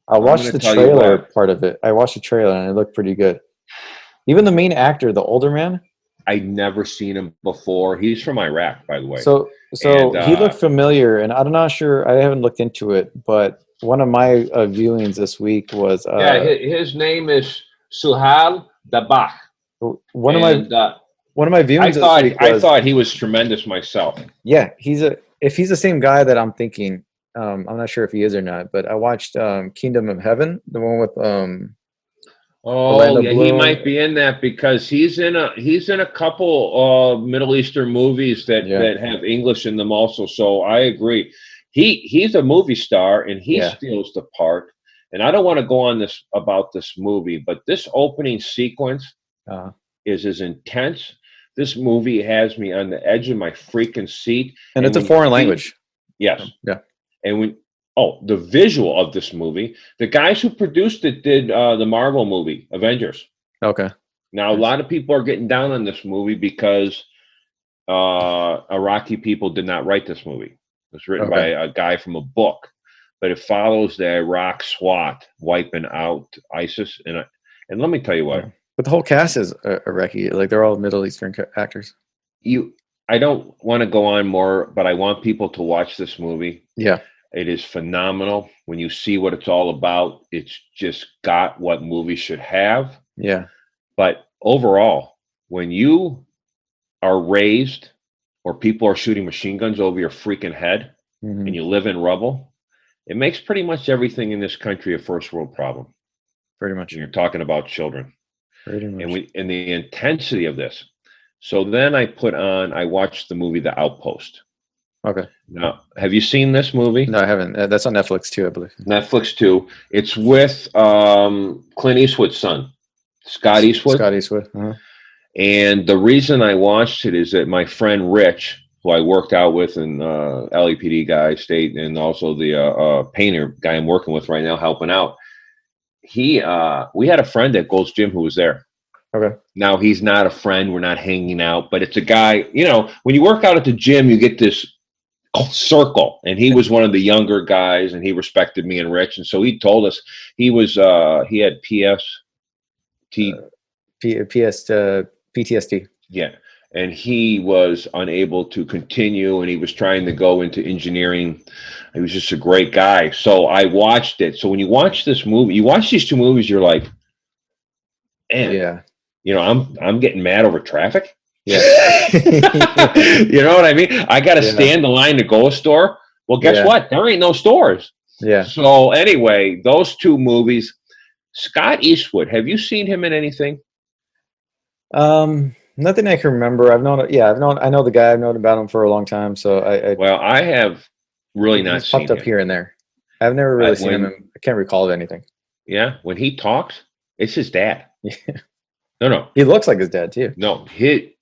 I watched the trailer part of it. I watched the trailer and it looked pretty good. Even the main actor, the older man. I'd never seen him before. He's from Iraq, by the way. So he looked familiar, and I'm not sure. I haven't looked into it, but one of my viewings this week was. His name is Suhal Dabakh. One of my viewings. I thought he was tremendous myself. Yeah, if he's the same guy that I'm thinking, I'm not sure if he is or not. But I watched Kingdom of Heaven, the one with he might be in that because he's in a couple Middle Eastern movies that have English in them also. So I agree. He's a movie star and he steals the part. And I don't want to go on about this movie, but this opening sequence is as intense. This movie has me on the edge of my freaking seat. And it's a foreign language. Yes. Yeah. And the visual of this movie, the guys who produced it did the Marvel movie, Avengers. Okay. Now, a lot of people are getting down on this movie because Iraqi people did not write this movie. It was written by a guy from a book. But it follows the Iraq SWAT wiping out ISIS. And let me tell you what. But the whole cast is Iraqi. Like, they're all Middle Eastern actors. I don't want to go on more, but I want people to watch this movie. Yeah. It is phenomenal. When you see what it's all about, it's just got what movies should have. Yeah. But overall, when you are raised or people are shooting machine guns over your freaking head and you live in rubble, it makes pretty much everything in this country a first world problem. Pretty much. And you're talking about children. Pretty much. And the intensity of this. So then I watched the movie The Outpost. Okay. Now, have you seen this movie? No, I haven't. That's on Netflix too, I believe. Netflix too. It's with Clint Eastwood's son, Scott Eastwood. Scott Eastwood. Uh-huh. And the reason I watched it is that my friend Rich, who I worked out with in LAPD guy state, and also the painter guy I'm working with right now, helping out. We had a friend at Gold's Gym who was there. Okay. Now he's not a friend. We're not hanging out, but it's a guy. When you work out at the gym, you get this circle, and he was one of the younger guys, and he respected me and Rich, and so he told us he had PTSD. Yeah, and he was unable to continue, and he was trying to go into engineering. He was just a great guy. So I watched it. So when you watch this movie, you watch these two movies, you're like, man, Yeah. I'm getting mad over traffic. Yeah. You know what I mean? I got to stand the line to go a store. Well, guess what? There ain't no stores. Yeah. So anyway, those two movies. Scott Eastwood, have you seen him in anything? Nothing I can remember. I know the guy. I've known about him for a long time. So I have really not he's seen popped up him. here and there. I've never really seen him. I can't recall of anything. Yeah, when he talks, it's his dad. Yeah. No. He looks like his dad too. No, he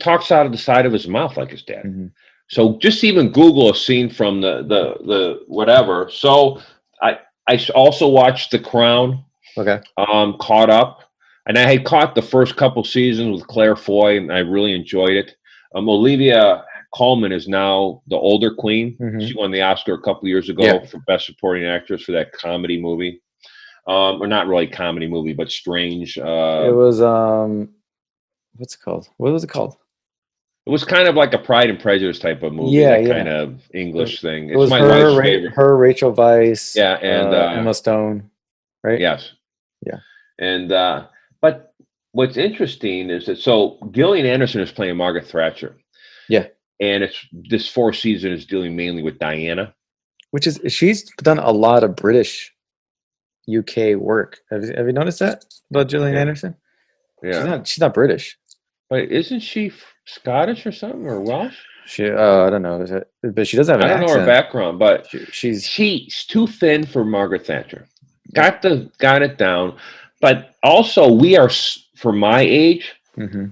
talks out of the side of his mouth like his dad. Mm-hmm. So just even Google a scene from the whatever. So I also watched The Crown. Okay. Caught up, and I had caught the first couple seasons with Claire Foy, and I really enjoyed it. Olivia Colman is now the older queen. Mm-hmm. She won the Oscar a couple years ago for Best Supporting Actress for that comedy movie. Or not really comedy movie, but strange. It was what's it called? What was it called? It was kind of like a Pride and Prejudice type of movie, kind of English thing. It's my wife's favorite. Her, Rachel Weisz, and Emma Stone, right? Yes. Yeah. And but what's interesting is that Gillian Anderson is playing Margaret Thatcher. Yeah. And this fourth season is dealing mainly with Diana. Which is, she's done a lot of British UK work. Have you noticed that about Gillian Anderson? Yeah. She's not British. But isn't she Scottish or something, or Welsh? I don't know. But she doesn't have an accent. I don't know her background, but she's too thin for Margaret Thatcher. Got it down. But also, we are, for my age, mm-hmm.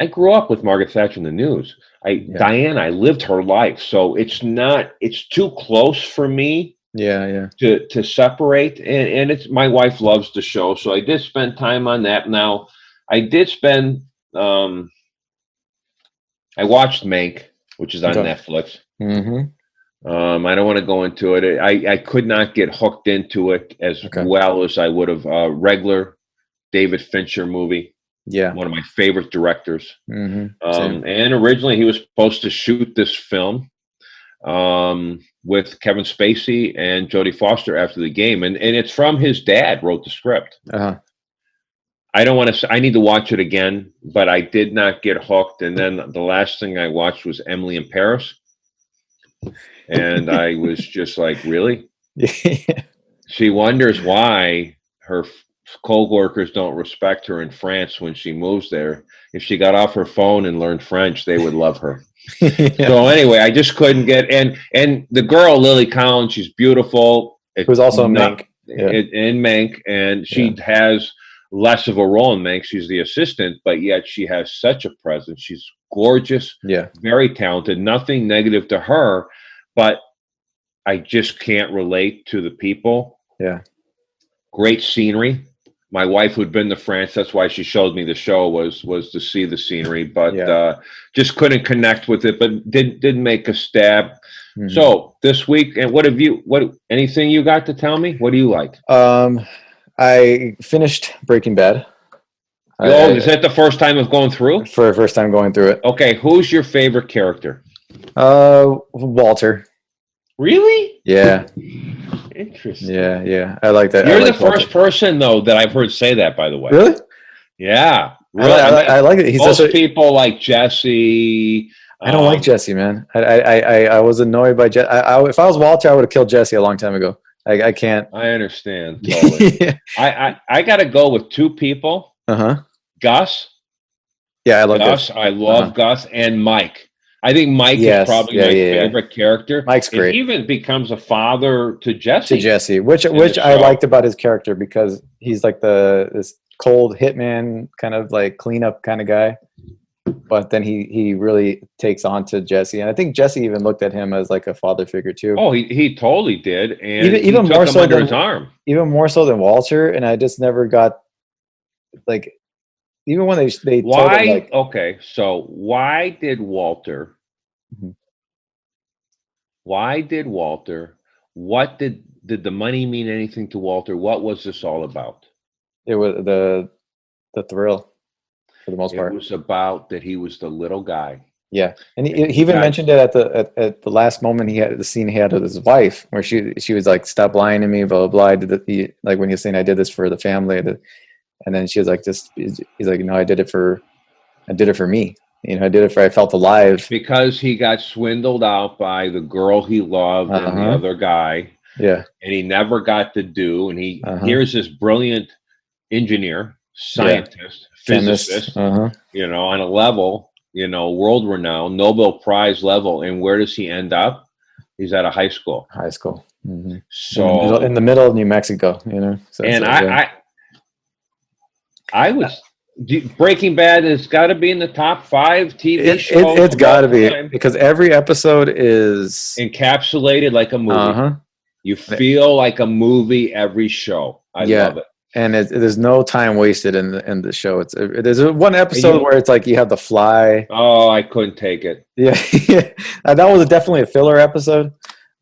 I grew up with Margaret Thatcher in the news. Diana, I lived her life. So it's too close for me to separate. And it's, my wife loves the show. So I did spend time on that. Now, I did spend, I watched Mank, which is on Netflix. Mm-hmm. I don't want to go into it. I could not get hooked into it as well as I would have. Regular David Fincher movie. Yeah. One of my favorite directors. Mm-hmm. And originally he was supposed to shoot this film with Kevin Spacey and Jodie Foster after the game. And it's from his dad wrote the script. Uh-huh. I need to watch it again, but I did not get hooked. And then the last thing I watched was Emily in Paris. And I was just like, really? She wonders why her co-workers don't respect her in France when she moves there. If she got off her phone and learned French, they would love her. So anyway, I just couldn't get, and the girl, Lily Collins, she's beautiful. Who's also in Mank. In Mank, and she has less of a role in Mank. She's the assistant, but yet she has such a presence. She's gorgeous, very talented, nothing negative to her, but I just can't relate to the people. Yeah. Great scenery. My wife who'd been to France, that's why she showed me the show, was to see the scenery, but just couldn't connect with it, but didn't make a stab. Mm-hmm. So this week, and anything you got to tell me? What do you like? I finished Breaking Bad. Is that the first time of going through? For the first time going through it. Okay, who's your favorite character? Walter. Really? Yeah. Interesting. Yeah. I like that. You're the first person, though, that I've heard say that, by the way. Really? Yeah. Really? I like it. Most people like Jesse. I don't like Jesse, man. I was annoyed by Jesse. If I was Walter, I would have killed Jesse a long time ago. I can't. I understand. Totally. I got to go with two people. Uh-huh. Gus. Yeah, I love Gus. I love Gus, and Mike. I think Mike is probably my favorite character. Mike's great. He even becomes a father to Jesse. Which I liked about his character, because he's like this cold hitman, kind of like cleanup kind of guy. But then he really takes on to Jesse, and I think Jesse even looked at him as like a father figure too. Oh, he totally did, and even he more took so him under than his arm. Even more so than Walter, and I just never got like. Even when they told him, like, okay, so why did Walter? Mm-hmm. Why did Walter? What did the money mean anything to Walter? What was this all about? It was the thrill. for the most It part. was about that he was the little guy. Yeah, and he even mentioned it at the last moment. He had the scene he had with his wife, where she was like, "Stop lying to me," blah blah blah. I did like when he was saying, "I did this for the family," and then she was like, "Just," he's like, "No, I did it for me. You know, I did it for I felt alive." Because he got swindled out by the girl he loved and the other guy. Yeah, and he never got to do. And here's this brilliant engineer, scientist, physicist, you know, on a level, you know, world renowned, Nobel Prize level. And where does he end up? He's at a high school. Mm-hmm. So in the middle of New Mexico, you know. So, and I was Breaking Bad has got to be in the top 5 TV shows. It's got to be because every episode is encapsulated like a movie. You feel like a movie every show. I love it. And there's no time wasted in the show. There's one episode where it's like you have the fly. Oh, I couldn't take it. Yeah, that was definitely a filler episode,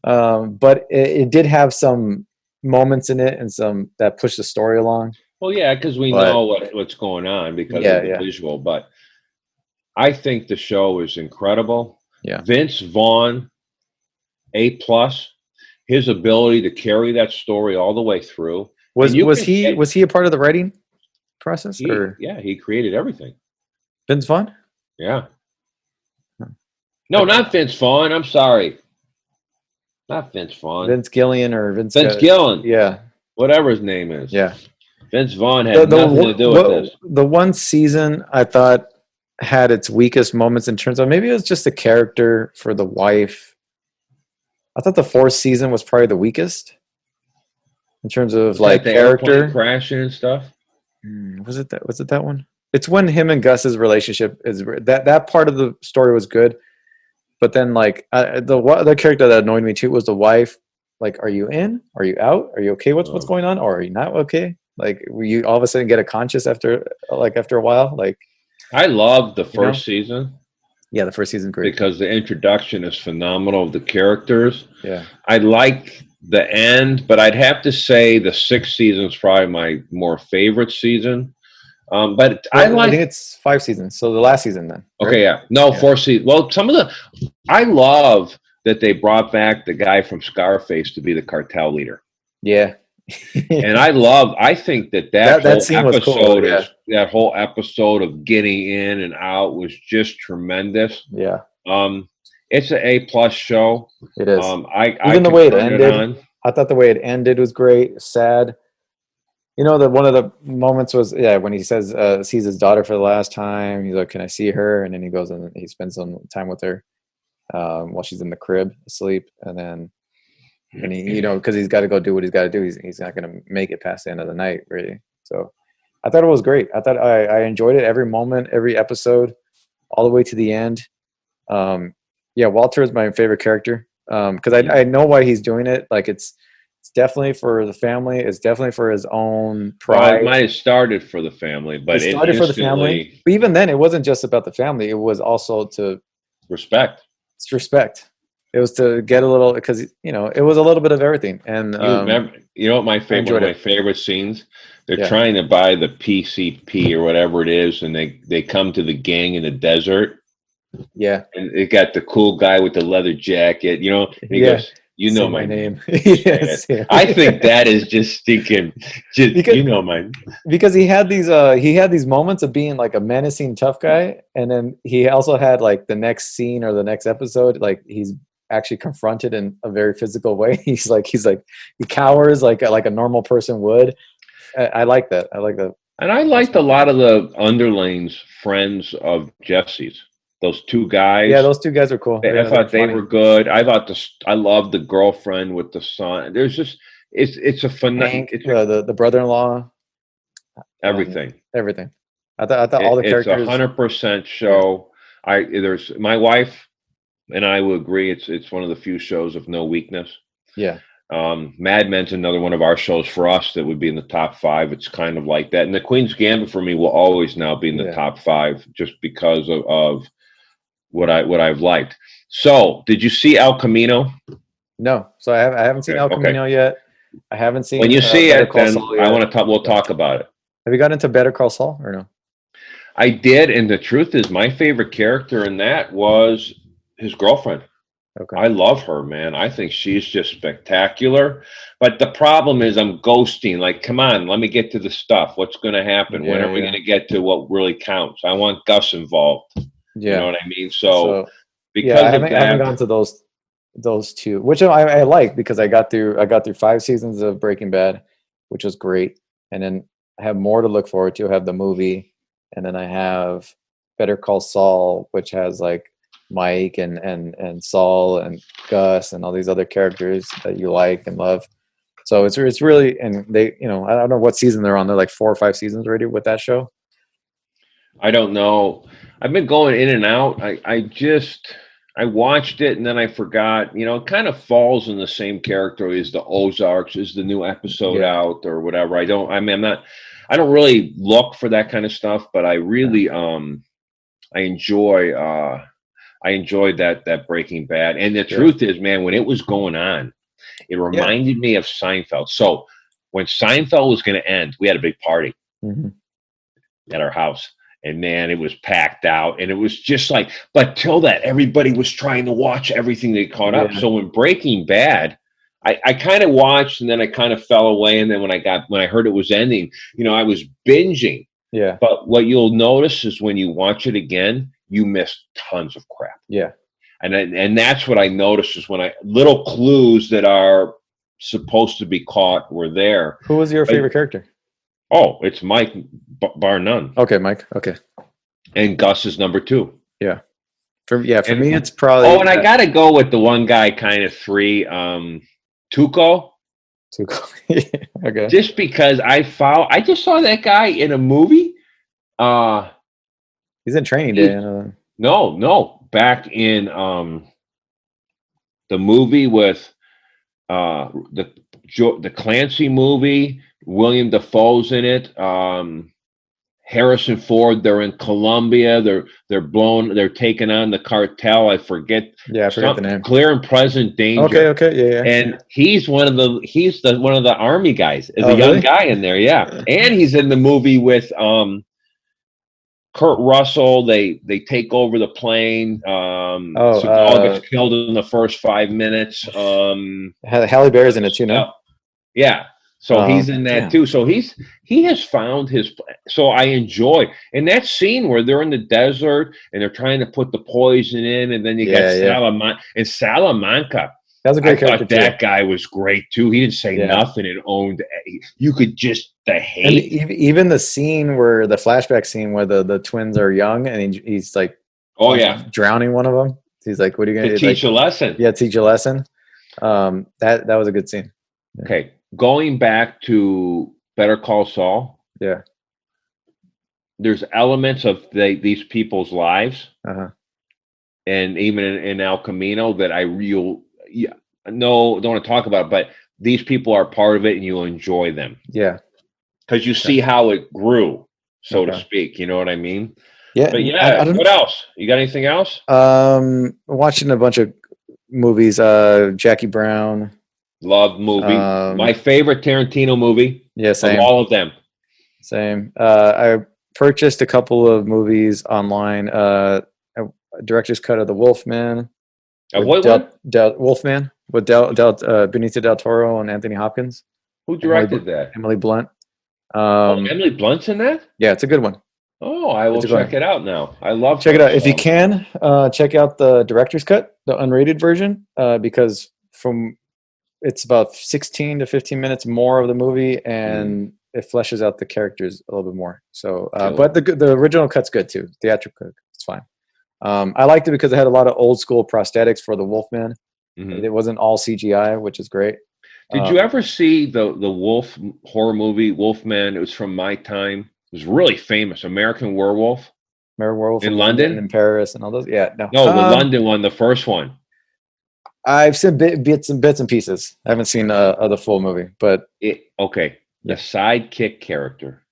but it did have some moments in it and some that pushed the story along. Well, yeah, because we know what's going on because of the visual. But I think the show is incredible. Yeah, Vince Vaughn, A+. His ability to carry that story all the way through. Was he a part of the writing process? He created everything. Vince Vaughn? Yeah. No, not Vince Vaughn. I'm sorry. Not Vince Vaughn. Vince Gillian or Vince Gillian. Yeah. Whatever his name is. Yeah. Vince Vaughn had nothing to do with this. The one season I thought had its weakest moments in terms of maybe it was just the character for the wife. I thought the 4th season was probably the weakest in terms of like character crashing and stuff. Was it that one? It's when him and Gus's relationship is that part of the story was good, but then like the other character that annoyed me too was the wife. Like, are you in? Are you out? Are you okay? What's going on? Or are you not okay? Like, you all of a sudden get a conscience after a while? Like, I loved the first season. Yeah, the first season great because the introduction is phenomenal of the characters. Yeah, I like the end, but I'd have to say the 6th season is probably my more favorite season. But I think it's 5 seasons, so the last season then. Right? Okay, yeah, no, 4 seasons. Well, I love that they brought back the guy from Scarface to be the cartel leader. Yeah. And I think that scene was cool. That whole episode of getting in and out was just tremendous. Yeah. It's an A+ show. It is. Even the way it ended, I thought the way it ended was great. Sad. You know, one of the moments was when he says sees his daughter for the last time. He's like, "Can I see her?" And then he goes and he spends some time with her while she's in the crib asleep, and then. And he, because he's got to go do what he's got to do. He's not going to make it past the end of the night, really. So I thought it was great. I thought I enjoyed it every moment, every episode, all the way to the end. Walter is my favorite character because I know why he's doing it. Like it's definitely for the family. It's definitely for his own pride. Well, it might have started for the family, but it started for the family. But even then, it wasn't just about the family. It was also to respect. It's respect. It was to get a little because it was a little bit of everything. And you know what my favorite scenes? They're trying to buy the PCP or whatever it is, and they come to the gang in the desert. Yeah, and they got the cool guy with the leather jacket. And he goes, "You know my name." Yes, I think that is just stinking. Because he had these moments of being like a menacing tough guy, and then he also had like the next scene or the next episode, like he's actually confronted in a very physical way. He's like he cowers like a normal person would. I like that. And I liked a lot of the underlings friends of Jesse's. Those 2 guys. Yeah, those 2 guys are cool. I thought they were good. I loved the girlfriend with the son. There's just it's a phenomenon. The brother-in-law. Everything. Everything. I thought all the characters. It's 100% show. There's my wife and I will agree. It's one of the few shows of no weakness. Yeah. Mad Men's another one of our shows for us that would be in the top 5. It's kind of like that. And the Queen's Gambit for me will always now be in the top 5 just because of what I've liked. So, did you see El Camino? No. So I haven't seen El Camino yet. I haven't seen. When you see it, then I want to talk. We'll talk about it. Have you gotten into Better Call Saul or no? I did, and the truth is, my favorite character in that was his girlfriend. Okay. I love her, man. I think she's just spectacular. But the problem is I'm ghosting. Like, come on, let me get to the stuff. What's going to happen? When Yeah, are we yeah. going to get to what really counts? I want Gus involved. You know Yeah. what I mean? So So because yeah, I of haven't that, gone to those two, which I like because I got through 5 seasons of Breaking Bad, which was great, and then I have more to look forward to. I have the movie, and then I have Better Call Saul, which has like Mike and Saul and Gus and all these other characters that you like and love. So it's really, and they, I don't know what season they're on. They're like 4 or 5 seasons already with that show. I don't know. I've been going in and out. I watched it and then I forgot. It kind of falls in the same character as the Ozarks. Is the new episode Yeah. out or whatever? I don't really look for that kind of stuff, but I really I enjoy I enjoyed that Breaking Bad. And the truth is, man, when it was going on, it reminded me of Seinfeld. So when Seinfeld was going to end, we had a big party at our house. And man, it was packed out. And it was just like, but till that, everybody was trying to watch everything they caught up. So when Breaking Bad, I kind of watched and then I kind of fell away. And then when I heard it was ending, I was binging. Yeah. But what you'll notice is when you watch it again, you miss tons of crap. Yeah. And that's what I noticed is when little clues that are supposed to be caught were there. Who was your favorite character? Oh, it's Mike, bar none. Okay, Mike. Okay. And Gus is number 2. Yeah. For me, it's probably. Oh, and I got to go with the one guy, kind of 3, Tuco. Okay. Just because I just saw that guy in a movie. He's in Training Day. No, back in the movie with the Clancy movie. William Dafoe's in it. Harrison Ford. They're in Colombia. They're taking on the cartel. I forget. Yeah, I forget the name. Clear and Present Danger. Okay, yeah. And he's one of the army guys. Is a young really? guy in there, yeah. And he's in the movie with Kurt Russell. They take over the plane. Seagal gets killed in the first 5 minutes. Halle Berry's in it too, no? Yeah. So he's in that too. So he has found his. So I enjoy, and that scene where they're in the desert and they're trying to put the poison in, and then you got Salamanca. That was a great character too. That guy was great too. He didn't say nothing and owned. You could just the hate. And even the scene where the flashback scene where the twins are young and he's like, drowning one of them. He's like, "What are you going to teach a lesson?" Yeah, teach a lesson. That was a good scene. Yeah. Okay, going back to Better Call Saul. Yeah, there's elements of these people's lives, and even in El Camino that don't want to talk about, but these people are part of it, and you enjoy them. Yeah, because you see how it grew, so to speak. You know what I mean? Yeah. But yeah, what else? You got anything else? Watching a bunch of movies. Jackie Brown. Love movie. My favorite Tarantino movie. Yeah, same. Of all of them. Same. I purchased a couple of movies online. A director's cut of The Wolfman. Wolfman with Benicio del Toro and Anthony Hopkins. Who directed that? Emily Blunt. Emily Blunt's in that? Yeah, it's a good one. Oh, I will check it out now. I love check it out. If you can, check out the director's cut, the unrated version, because it's about 16 to 15 minutes more of the movie, and it fleshes out the characters a little bit more. So, but the original cut's good too. Theatrical cut, it's fine. I liked it because it had a lot of old school prosthetics for the Wolfman. It wasn't all CGI, which is great. Did you ever see the Wolf horror movie Wolfman? It was from my time. It was really famous. American Werewolf. In London, in Paris, and all those. Yeah, no, the London one, the first one. I've seen bits and pieces. I haven't seen the full movie, but the sidekick character,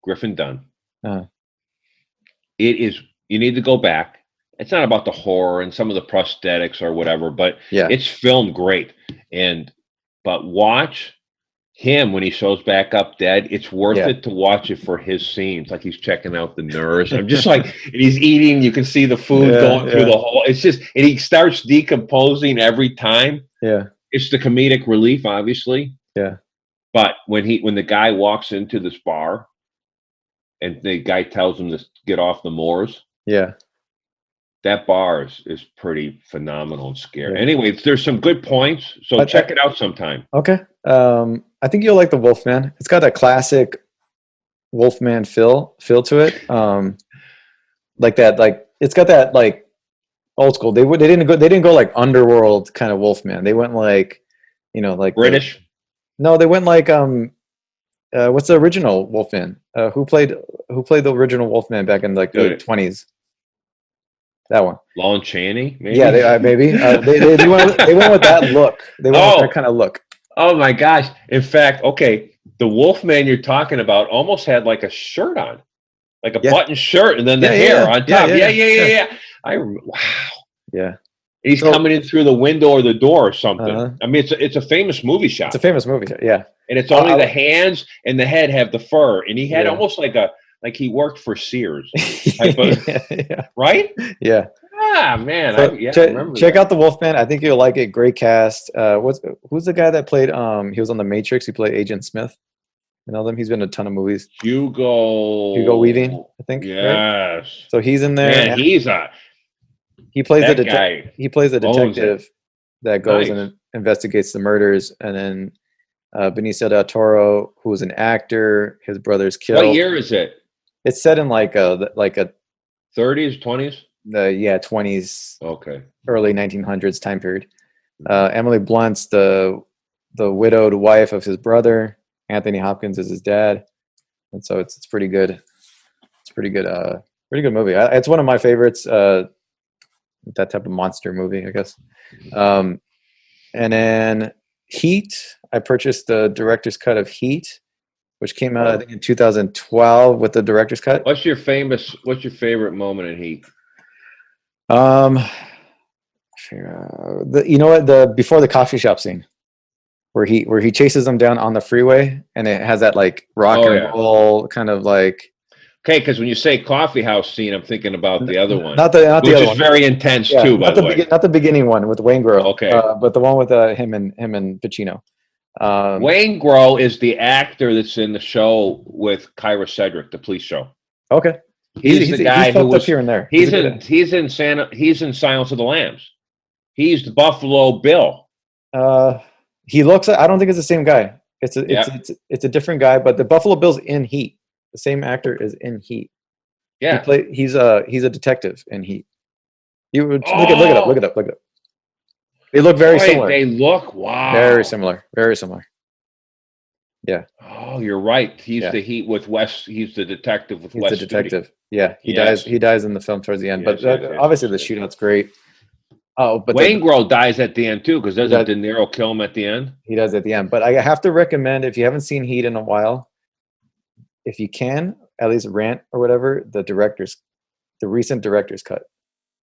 Griffin Dunn. It is. You need to go back. It's not about the horror and some of the prosthetics or whatever, but it's filmed great. But watch him when he shows back up dead, it's worth Yeah. it to watch it for his scenes. Like he's checking out the nurse. I'm just like, and he's eating. You can see the food going through the hole. It's just, and he starts decomposing every time. Yeah. It's the comedic relief, obviously. Yeah. But when the guy walks into this bar, and the guy tells him to get off the moors. Yeah. That bar is pretty phenomenal and scary. Yeah. Anyway, there's some good points, so check it out sometime. Okay. I think you'll like the Wolfman. It's got a classic Wolfman feel to it. Like that, like it's got that like old school. They didn't go like underworld kind of Wolfman. They went like, like British. No, they went like what's the original Wolfman? Who played the original Wolfman back in like the 20s? That one. Lon Chaney, maybe? Yeah, maybe. They went with that look. They went with that kind of look. Oh my gosh! In fact, okay, the Wolfman you're talking about almost had like a shirt on, like a button shirt, and then the hair on top. Yeah. Wow. Yeah. He's coming in through the window or the door or something. I mean, it's a famous movie shot. It's a famous movie shot. Yeah. And it's only the hands and the head have the fur, and he had almost like he worked for Sears type of, right? Yeah. Ah, man. So check out the Wolfman. I think you'll like it. Great cast. Who's the guy that played? He was on The Matrix. He played Agent Smith. You know them. He's been in a ton of movies. Hugo Weaving, I think. Yes. Right? So he's in there. Man, he plays the guy. He plays the detective that goes and investigates the murders, and then Benicio del Toro, who was an actor, his brother's killed. What year is it? It's set in like a 30s, 20s. 20s. Okay. Early 1900s time period. Emily Blunt's the widowed wife of his brother. Anthony Hopkins is his dad, and so it's pretty good. It's pretty good movie. It's one of my favorites. That type of monster movie, I guess. And then Heat. I purchased the director's cut of Heat, which came out I think in 2012 with the director's cut. What's your favorite moment in Heat? Before the coffee shop scene, where he chases them down on the freeway, and it has that like rock and roll kind of like. Okay, because when you say coffee house scene, I'm thinking about the other one. Not the other one. Which is very intense too, by the way. Not the beginning one with Wayne Grow. Okay. But the one with him and Pacino. Wayne Grow is the actor that's in the show with Kyra Cedric, the police show. Okay. He's the guy who was up here and there. He's in Silence of the Lambs. He's the Buffalo Bill. He looks. I don't think it's the same guy. It's a different guy. But the Buffalo Bill's in Heat. The same actor is in Heat. Yeah. He's a detective in Heat. You look it up. They look very similar. They look very similar. Very similar. Yeah. Oh, you're right. He's the Heat with Wes. He's the detective with Wes. He's the detective. Yeah. He dies. He dies in the film towards the end. But obviously the shootout's great. Oh, but Wayne Grow dies at the end too, because doesn't De Niro kill him at the end? He does at the end. But I have to recommend, if you haven't seen Heat in a while, if you can, at least rent or whatever, the recent director's cut.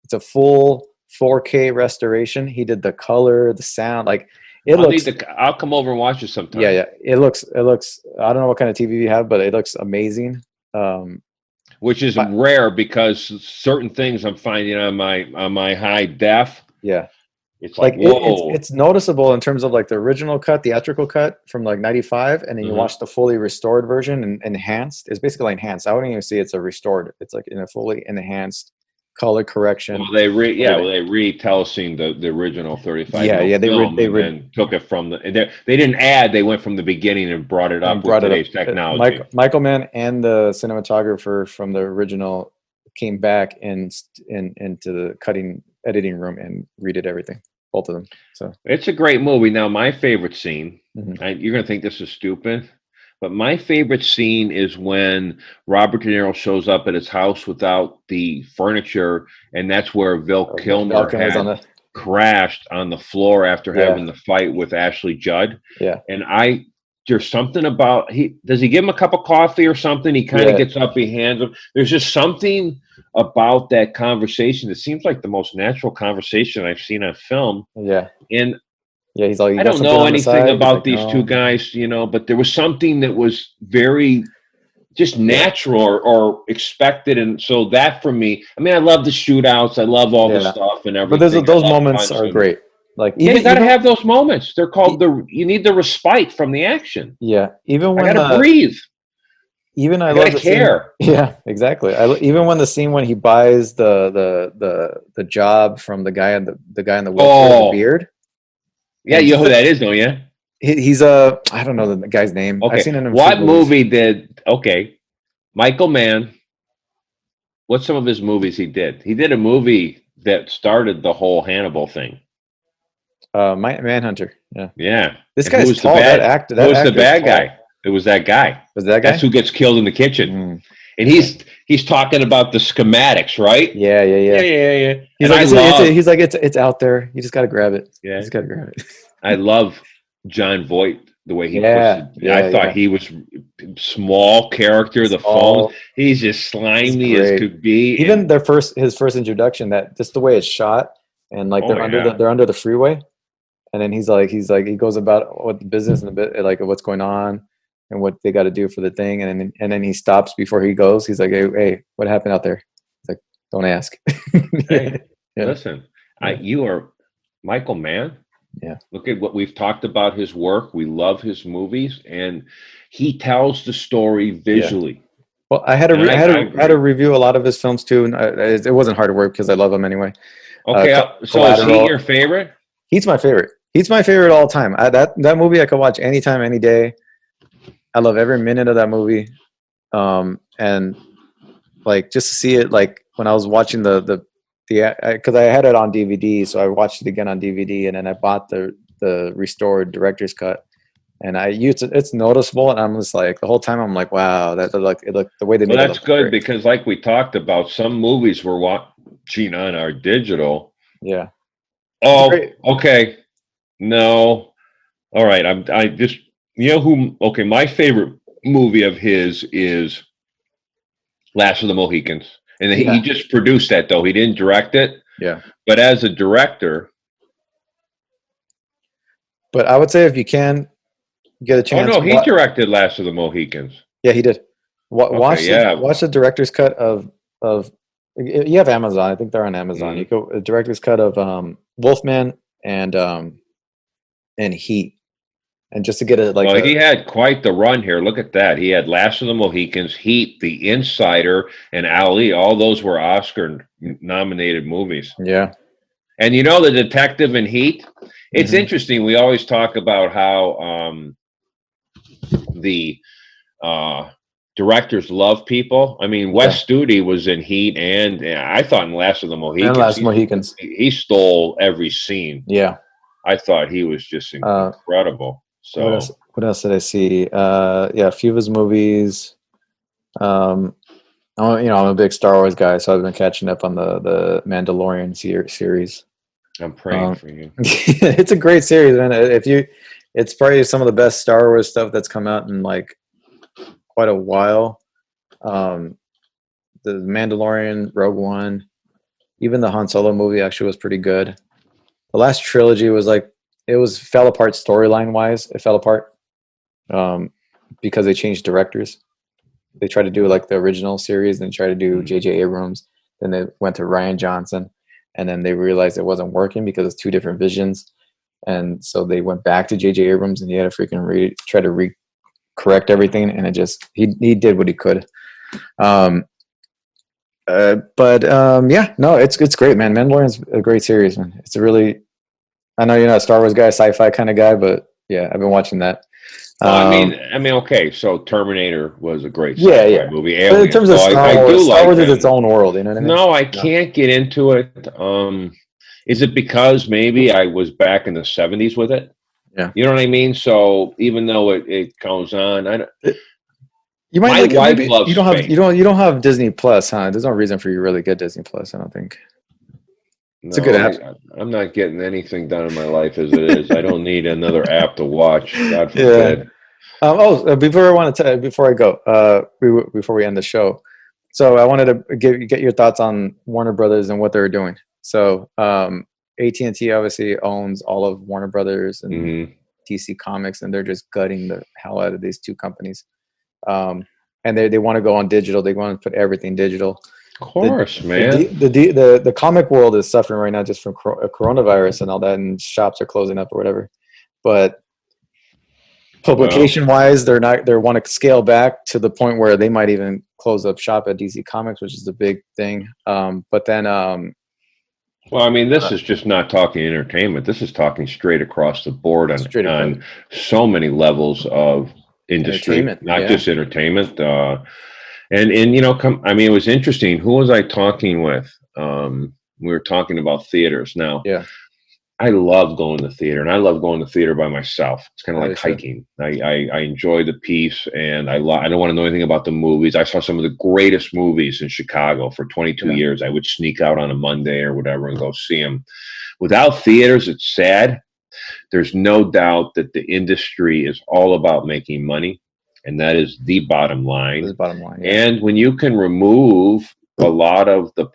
It's a full 4K restoration. He did the color, the sound, like it looks. I'll come over and watch it sometime. Yeah. It looks. I don't know what kind of TV you have, but it looks amazing. Which is rare, because certain things I'm finding on my high def. Yeah. It's like whoa. It's noticeable in terms of like the original cut, theatrical cut from like 95, and then you watch the fully restored version and enhanced. It's basically enhanced. I wouldn't even see it's a restored. It's like in a fully enhanced color correction. Well, they re-telecing the original 35. They took it from they didn't add. They went from the beginning and brought it up with today's technology. Michael Mann and the cinematographer from the original came back into the editing room and redid everything, both of them. So it's a great movie. Now, my favorite scene, you're going to think this is stupid, but my favorite scene is when Robert De Niro shows up at his house without the furniture, and that's where Val Kilmer had crashed on the floor after having the fight with Ashley Judd. Yeah. And there's something about does he give him a cup of coffee or something? He kind of gets up, he hands him. There's just something about that conversation. It seems like the most natural conversation I've seen on film. Yeah. And Yeah, he's like, you I got don't something know on the anything side? He's about like, these two no. guys, but there was something that was very just Yeah. natural or expected. And so that for me, I mean, I love the shootouts. I love all the Yeah. stuff and But those everything. I those love moments are punching. great. Like Yeah, you got to even have those moments. They're called e- you need the respite from the action. yeah, even I when got to the breathe. even I I got love to the scene. care. Yeah, exactly. Even when the scene when he buys the job from the guy in the wheelchair with the Oh, beard, yeah, and you know who that is, don't you? he's a I don't know the guy's name. I've Okay. seen it in a few What movies. movie did, okay, Michael Mann, what's some of his movies he did? He did a movie that started the whole Hannibal thing. Manhunter. Yeah, Yeah. this And who guy's was the tall. That bad? actor Who that was the actor is bad tall. guy? It was that guy. Was that That's guy? who gets killed in the kitchen. Mm, And okay. he's talking about the schematics, right? Yeah, yeah, Yeah, yeah. yeah, yeah. He's And like, I love, he's like, it's out there. You just got to grab it. You yeah, just got to grab it. I love John Voight, the way he puts Yeah, it. I yeah, thought yeah. he was small character, the phone. Small. He's just He's slimy as great. could be. Even And his first introduction, that just the way it's shot, and like oh yeah. they're under the freeway, and then he goes about what the business and a bit like what's going on and what they got to do for the thing, and then he stops before he goes. He's like, hey, what happened out there? He's like, don't ask. Hey, Yeah, listen, yeah, you are Michael Mann. yeah, Look at what we've talked about his work. We love his movies, and he tells the story yeah. visually. Well, I had to And I I had to agree. review a lot of his films too, and it wasn't hard work because I love him anyway. Okay, so is he Collateral. your favorite? He's my favorite. He's my favorite all time. That movie I could watch anytime, any day. I love every minute of that movie. And like just to see it, like when I was watching the because I had it on DVD, so I watched it again on DVD, and then I bought the restored director's cut, and I used it. It's noticeable, and I'm just like the whole time I'm like, wow, that look it look the way they Well, made it that's look good great. because, like we talked about, some movies we're watching on our digital. Yeah, it's a Oh, great. okay, no, all right. I just who? Okay, my favorite movie of his is Last of the Mohicans, and he Yeah, just produced that though. He didn't direct it, yeah. but as a director, But I would say if you can get a oh chance, no, he directed Last of the Mohicans. yeah, he did. Okay, yeah. Watch the director's cut of. You have Amazon. I think they're on Amazon. You Mhm. go the director's cut of Wolfman and Heat, and just to get a like Well, a he had quite the run here. Look at that. He had Last of the Mohicans, Heat, The Insider, and Ali. All those were Oscar nominated movies. yeah. And the detective in Heat. It's Hmm. interesting. We always talk about how the directors love people. I mean, Yeah, Wes Studi was in Heat, and I thought in Last of the and Mohicans, Last Mohicans. he stole every scene. Yeah. I thought he was just Uh, incredible. what else? So, What else did I see? Yeah, a few of his movies. Um, I'm a big Star Wars guy, so I've been catching up on the Mandalorian series. I'm praying Um, for you. it's a great series, man. It's probably some of the best Star Wars stuff that's come out in like quite a while. Um, the Mandalorian, Rogue One, even the Han Solo movie actually was pretty good. The last trilogy was like fell apart storyline wise. It fell apart because they changed directors. They tried to do like the original series, then tried to do Mm. J.J. Abrams. Then they went to Ryan Johnson, and then they realized it wasn't working because it's two different visions. And so they went back to J.J. Abrams, and he had to freaking try to correct everything, and it just he did what he could. Yeah, no, it's great, man. Mandalorian's a great series, man. It's a really I know you're not a Star Wars guy, sci-fi kind of guy, but yeah, I've been watching that. Well, Um, okay. So Terminator was a great yeah, sci-fi yeah. movie. But in Alien. terms of So I do Star like Wars is them. its own world. You know what I mean? No, I No. can't get into it. Is it because maybe I was back in the 70s with it? Yeah. You know what I mean? So even though it goes on, You might my like it. wife Maybe loves you don't have space. you don't have Disney Plus, huh? There's no reason for you to really get Disney Plus. I don't think. It's a No, good app. I'm not getting anything done in my life as it is. I don't need another app to watch. God Yeah. forbid. Before I go, before we end the show, so I wanted to get your thoughts on Warner Brothers and what they're doing. So AT&T obviously owns all of Warner Brothers and Mhm. DC Comics, and they're just gutting the hell out of these two companies. And they want to go on digital. They want to put everything digital. Of course, man. The comic world is suffering right now just from coronavirus and all that, and shops are closing up or whatever. But publication wise, they want to scale back to the point where they might even close up shop at DC Comics, which is the big thing. But then, well, I mean, this is just not talking entertainment. This is talking straight across the board on so many levels of industry, not just entertainment. And you know, I mean, it was interesting. Who was I talking with? We were talking about theaters. Now, I love going to theater, and I love going to theater by myself. It's kind of like hiking. I enjoy the peace, and I don't want to know anything about the movies. I saw some of the greatest movies in Chicago for 22 years. I would sneak out on a Monday or whatever and go see them. Without theaters, it's sad. There's no doubt that the industry is all about making money, and that is the bottom line. And when you can remove a lot of the,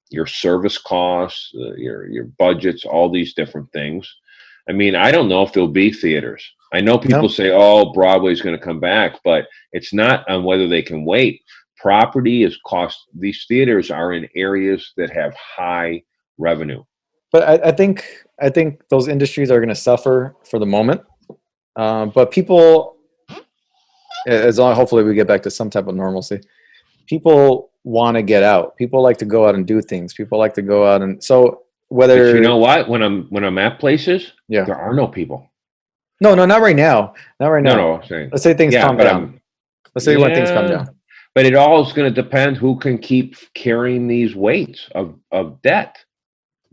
your service costs, your budgets, all these different things. I mean, I don't know if there'll be theaters. I know people say, "Oh, Broadway's going to come back," but it's not on whether they can wait. Property is cost. These theaters are in areas that have high revenue. But I think those industries are going to suffer for the moment. But people, hopefully we get back to some type of normalcy. People want to get out. People like to go out and do things. People like to go out, and so whether but you know what, when I'm at places, there are no people. No, not right now. Not right now. No, I'm saying, let's say things calm down. Let's say when things calm down. But it all is going to depend who can keep carrying these weights of debt.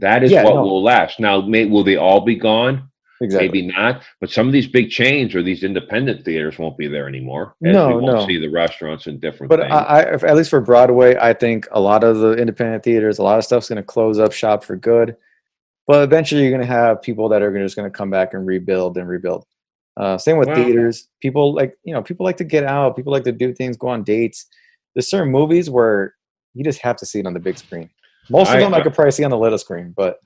That is what will last. Now, will they all be gone? Exactly. Maybe not, but some of these big chains or these independent theaters won't be there anymore. We won't see the restaurants and different things. But at least for Broadway, I think a lot of the independent theaters, a lot of stuff's going to close up shop for good. But eventually, you're going to have people that are just going to come back and rebuild. Same with theaters. People like to get out. People like to do things, go on dates. There's certain movies where you just have to see it on the big screen. Most of them I could probably see on the little screen, but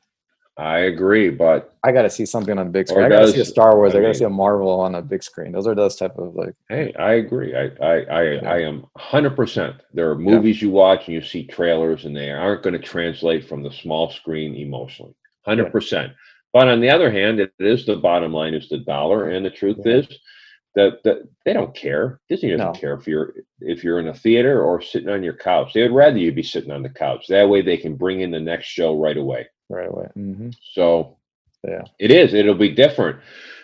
I agree, but I got to see something on the big screen. I got to see a Star Wars. I got to see a Marvel on a big screen. Those are those type of like. Hey, I agree. I am 100%. There are movies you watch and you see trailers, and they aren't going to translate from the small screen emotionally. 100%. But on the other hand, it is the bottom line is the dollar, and the truth is that they don't care. Disney doesn't care if you're in a theater or sitting on your couch. They would rather you be sitting on the couch. That way, they can bring in the next show right away. Mm-hmm. So it'll be different,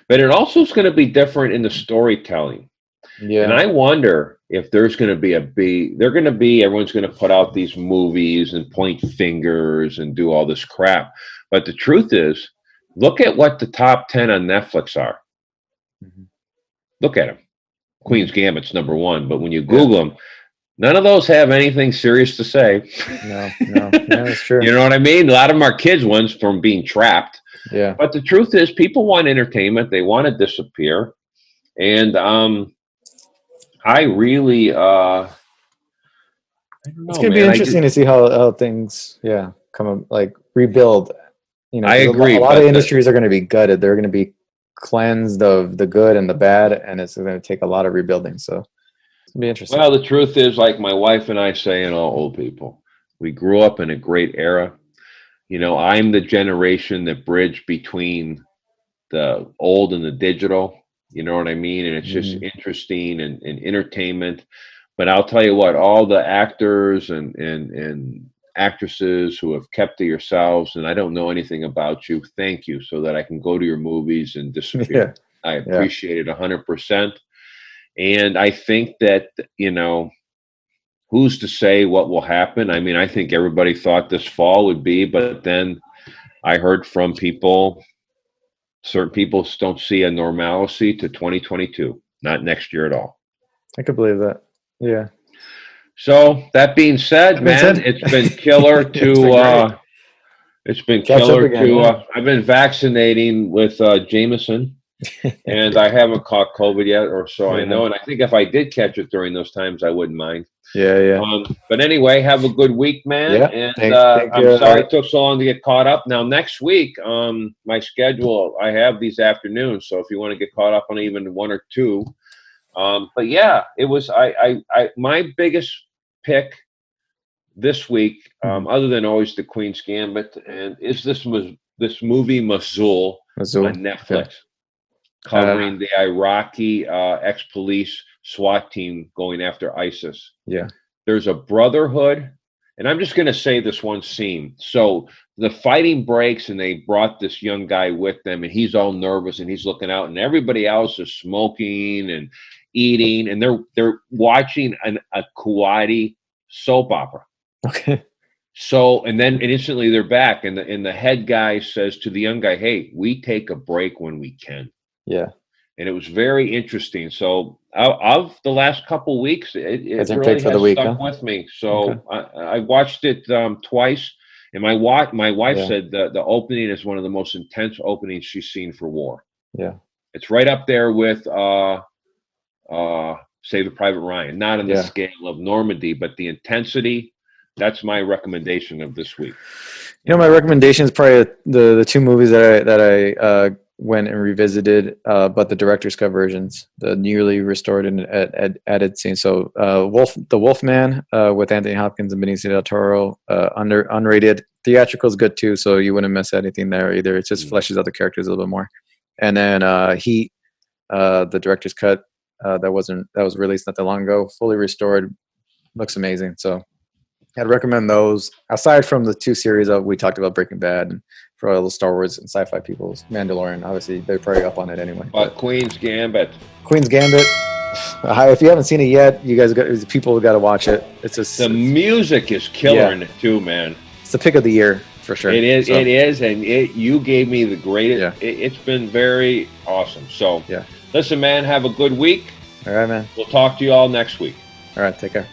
but it also is going to be different in the storytelling. And I wonder if there's going to be everyone's going to put out these movies and point fingers and do all this crap. But the truth is, look at what the top 10 on Netflix are. Mm-hmm. Look at them. Queen's Gambit's number 1, but when you Google them, none of those have anything serious to say. No, that's true. You know what I mean? A lot of them are kids' ones from being trapped. Yeah. But the truth is, people want entertainment. They want to disappear. And I really, I don't know, it's going to be interesting to see how things, come up, like rebuild. I agree. A lot of industries are going to be gutted. They're going to be cleansed of the good and the bad, and it's going to take a lot of rebuilding. So it's going to be interesting. Well, the truth is, like my wife and I say, and all old people, we grew up in a great era. I'm the generation that bridged between the old and the digital. You know what I mean? And it's just interesting and entertainment. But I'll tell you what, all the actors and actresses who have kept to yourselves, and I don't know anything about you, thank you, so that I can go to your movies and disappear. I appreciate it 100%. And I think that, who's to say what will happen? I mean, I think everybody thought this fall would be, but then I heard from people, certain people don't see a normalcy to 2022, not next year at all. I could believe that. Yeah. So that being said, it's been killer to, I've been vaccinating with Jameson, and I haven't caught COVID yet, or so I know. And I think if I did catch it during those times, I wouldn't mind. Yeah. But anyway, have a good week, man. Yeah. And Thank I'm you. sorry it took so long to get caught up. Now, next week, my schedule, I have these afternoons. So if you want to get caught up on even one or two. But yeah, it was my biggest pick this week, other than always the Queen's Gambit, and is this movie Mosul on Netflix, covering the Iraqi ex-police SWAT team going after ISIS. Yeah. There's a brotherhood, and I'm just going to say this one scene. So the fighting breaks, and they brought this young guy with them, and he's all nervous, and he's looking out, and everybody else is smoking and eating, and they're watching a Kuwaiti soap opera. Okay. So, and instantly they're back, and the head guy says to the young guy, "Hey, we take a break when we can." Yeah. And it was very interesting. So, of the last couple weeks, it really has stuck with me. So, okay. I watched it twice, and my wife said the opening is one of the most intense openings she's seen for war. Yeah. It's right up there with Saving Private Ryan, not on the scale of Normandy, but the intensity. That's my recommendation of this week. My recommendation is probably the two movies that I went and revisited, but the director's cut versions, the newly restored and added scenes. So, The Wolfman with Anthony Hopkins and Benicio del Toro, unrated. Theatrical is good too, so you wouldn't miss anything there either. It just fleshes out the characters a little bit more. And then Heat, the director's cut that was released not that long ago, fully restored, looks amazing. So I'd recommend those. Aside from the two series we talked about, Breaking Bad, and for all the Star Wars and sci-fi people, Mandalorian, obviously they're probably up on it anyway. But Queen's Gambit. If you haven't seen it yet, people got to watch it. The music is killer in it too, man. It's the pick of the year for sure. It is. So. It is, and you gave me the greatest. Yeah. It's been very awesome. So, listen, man, have a good week. All right, man. We'll talk to you all next week. All right, take care.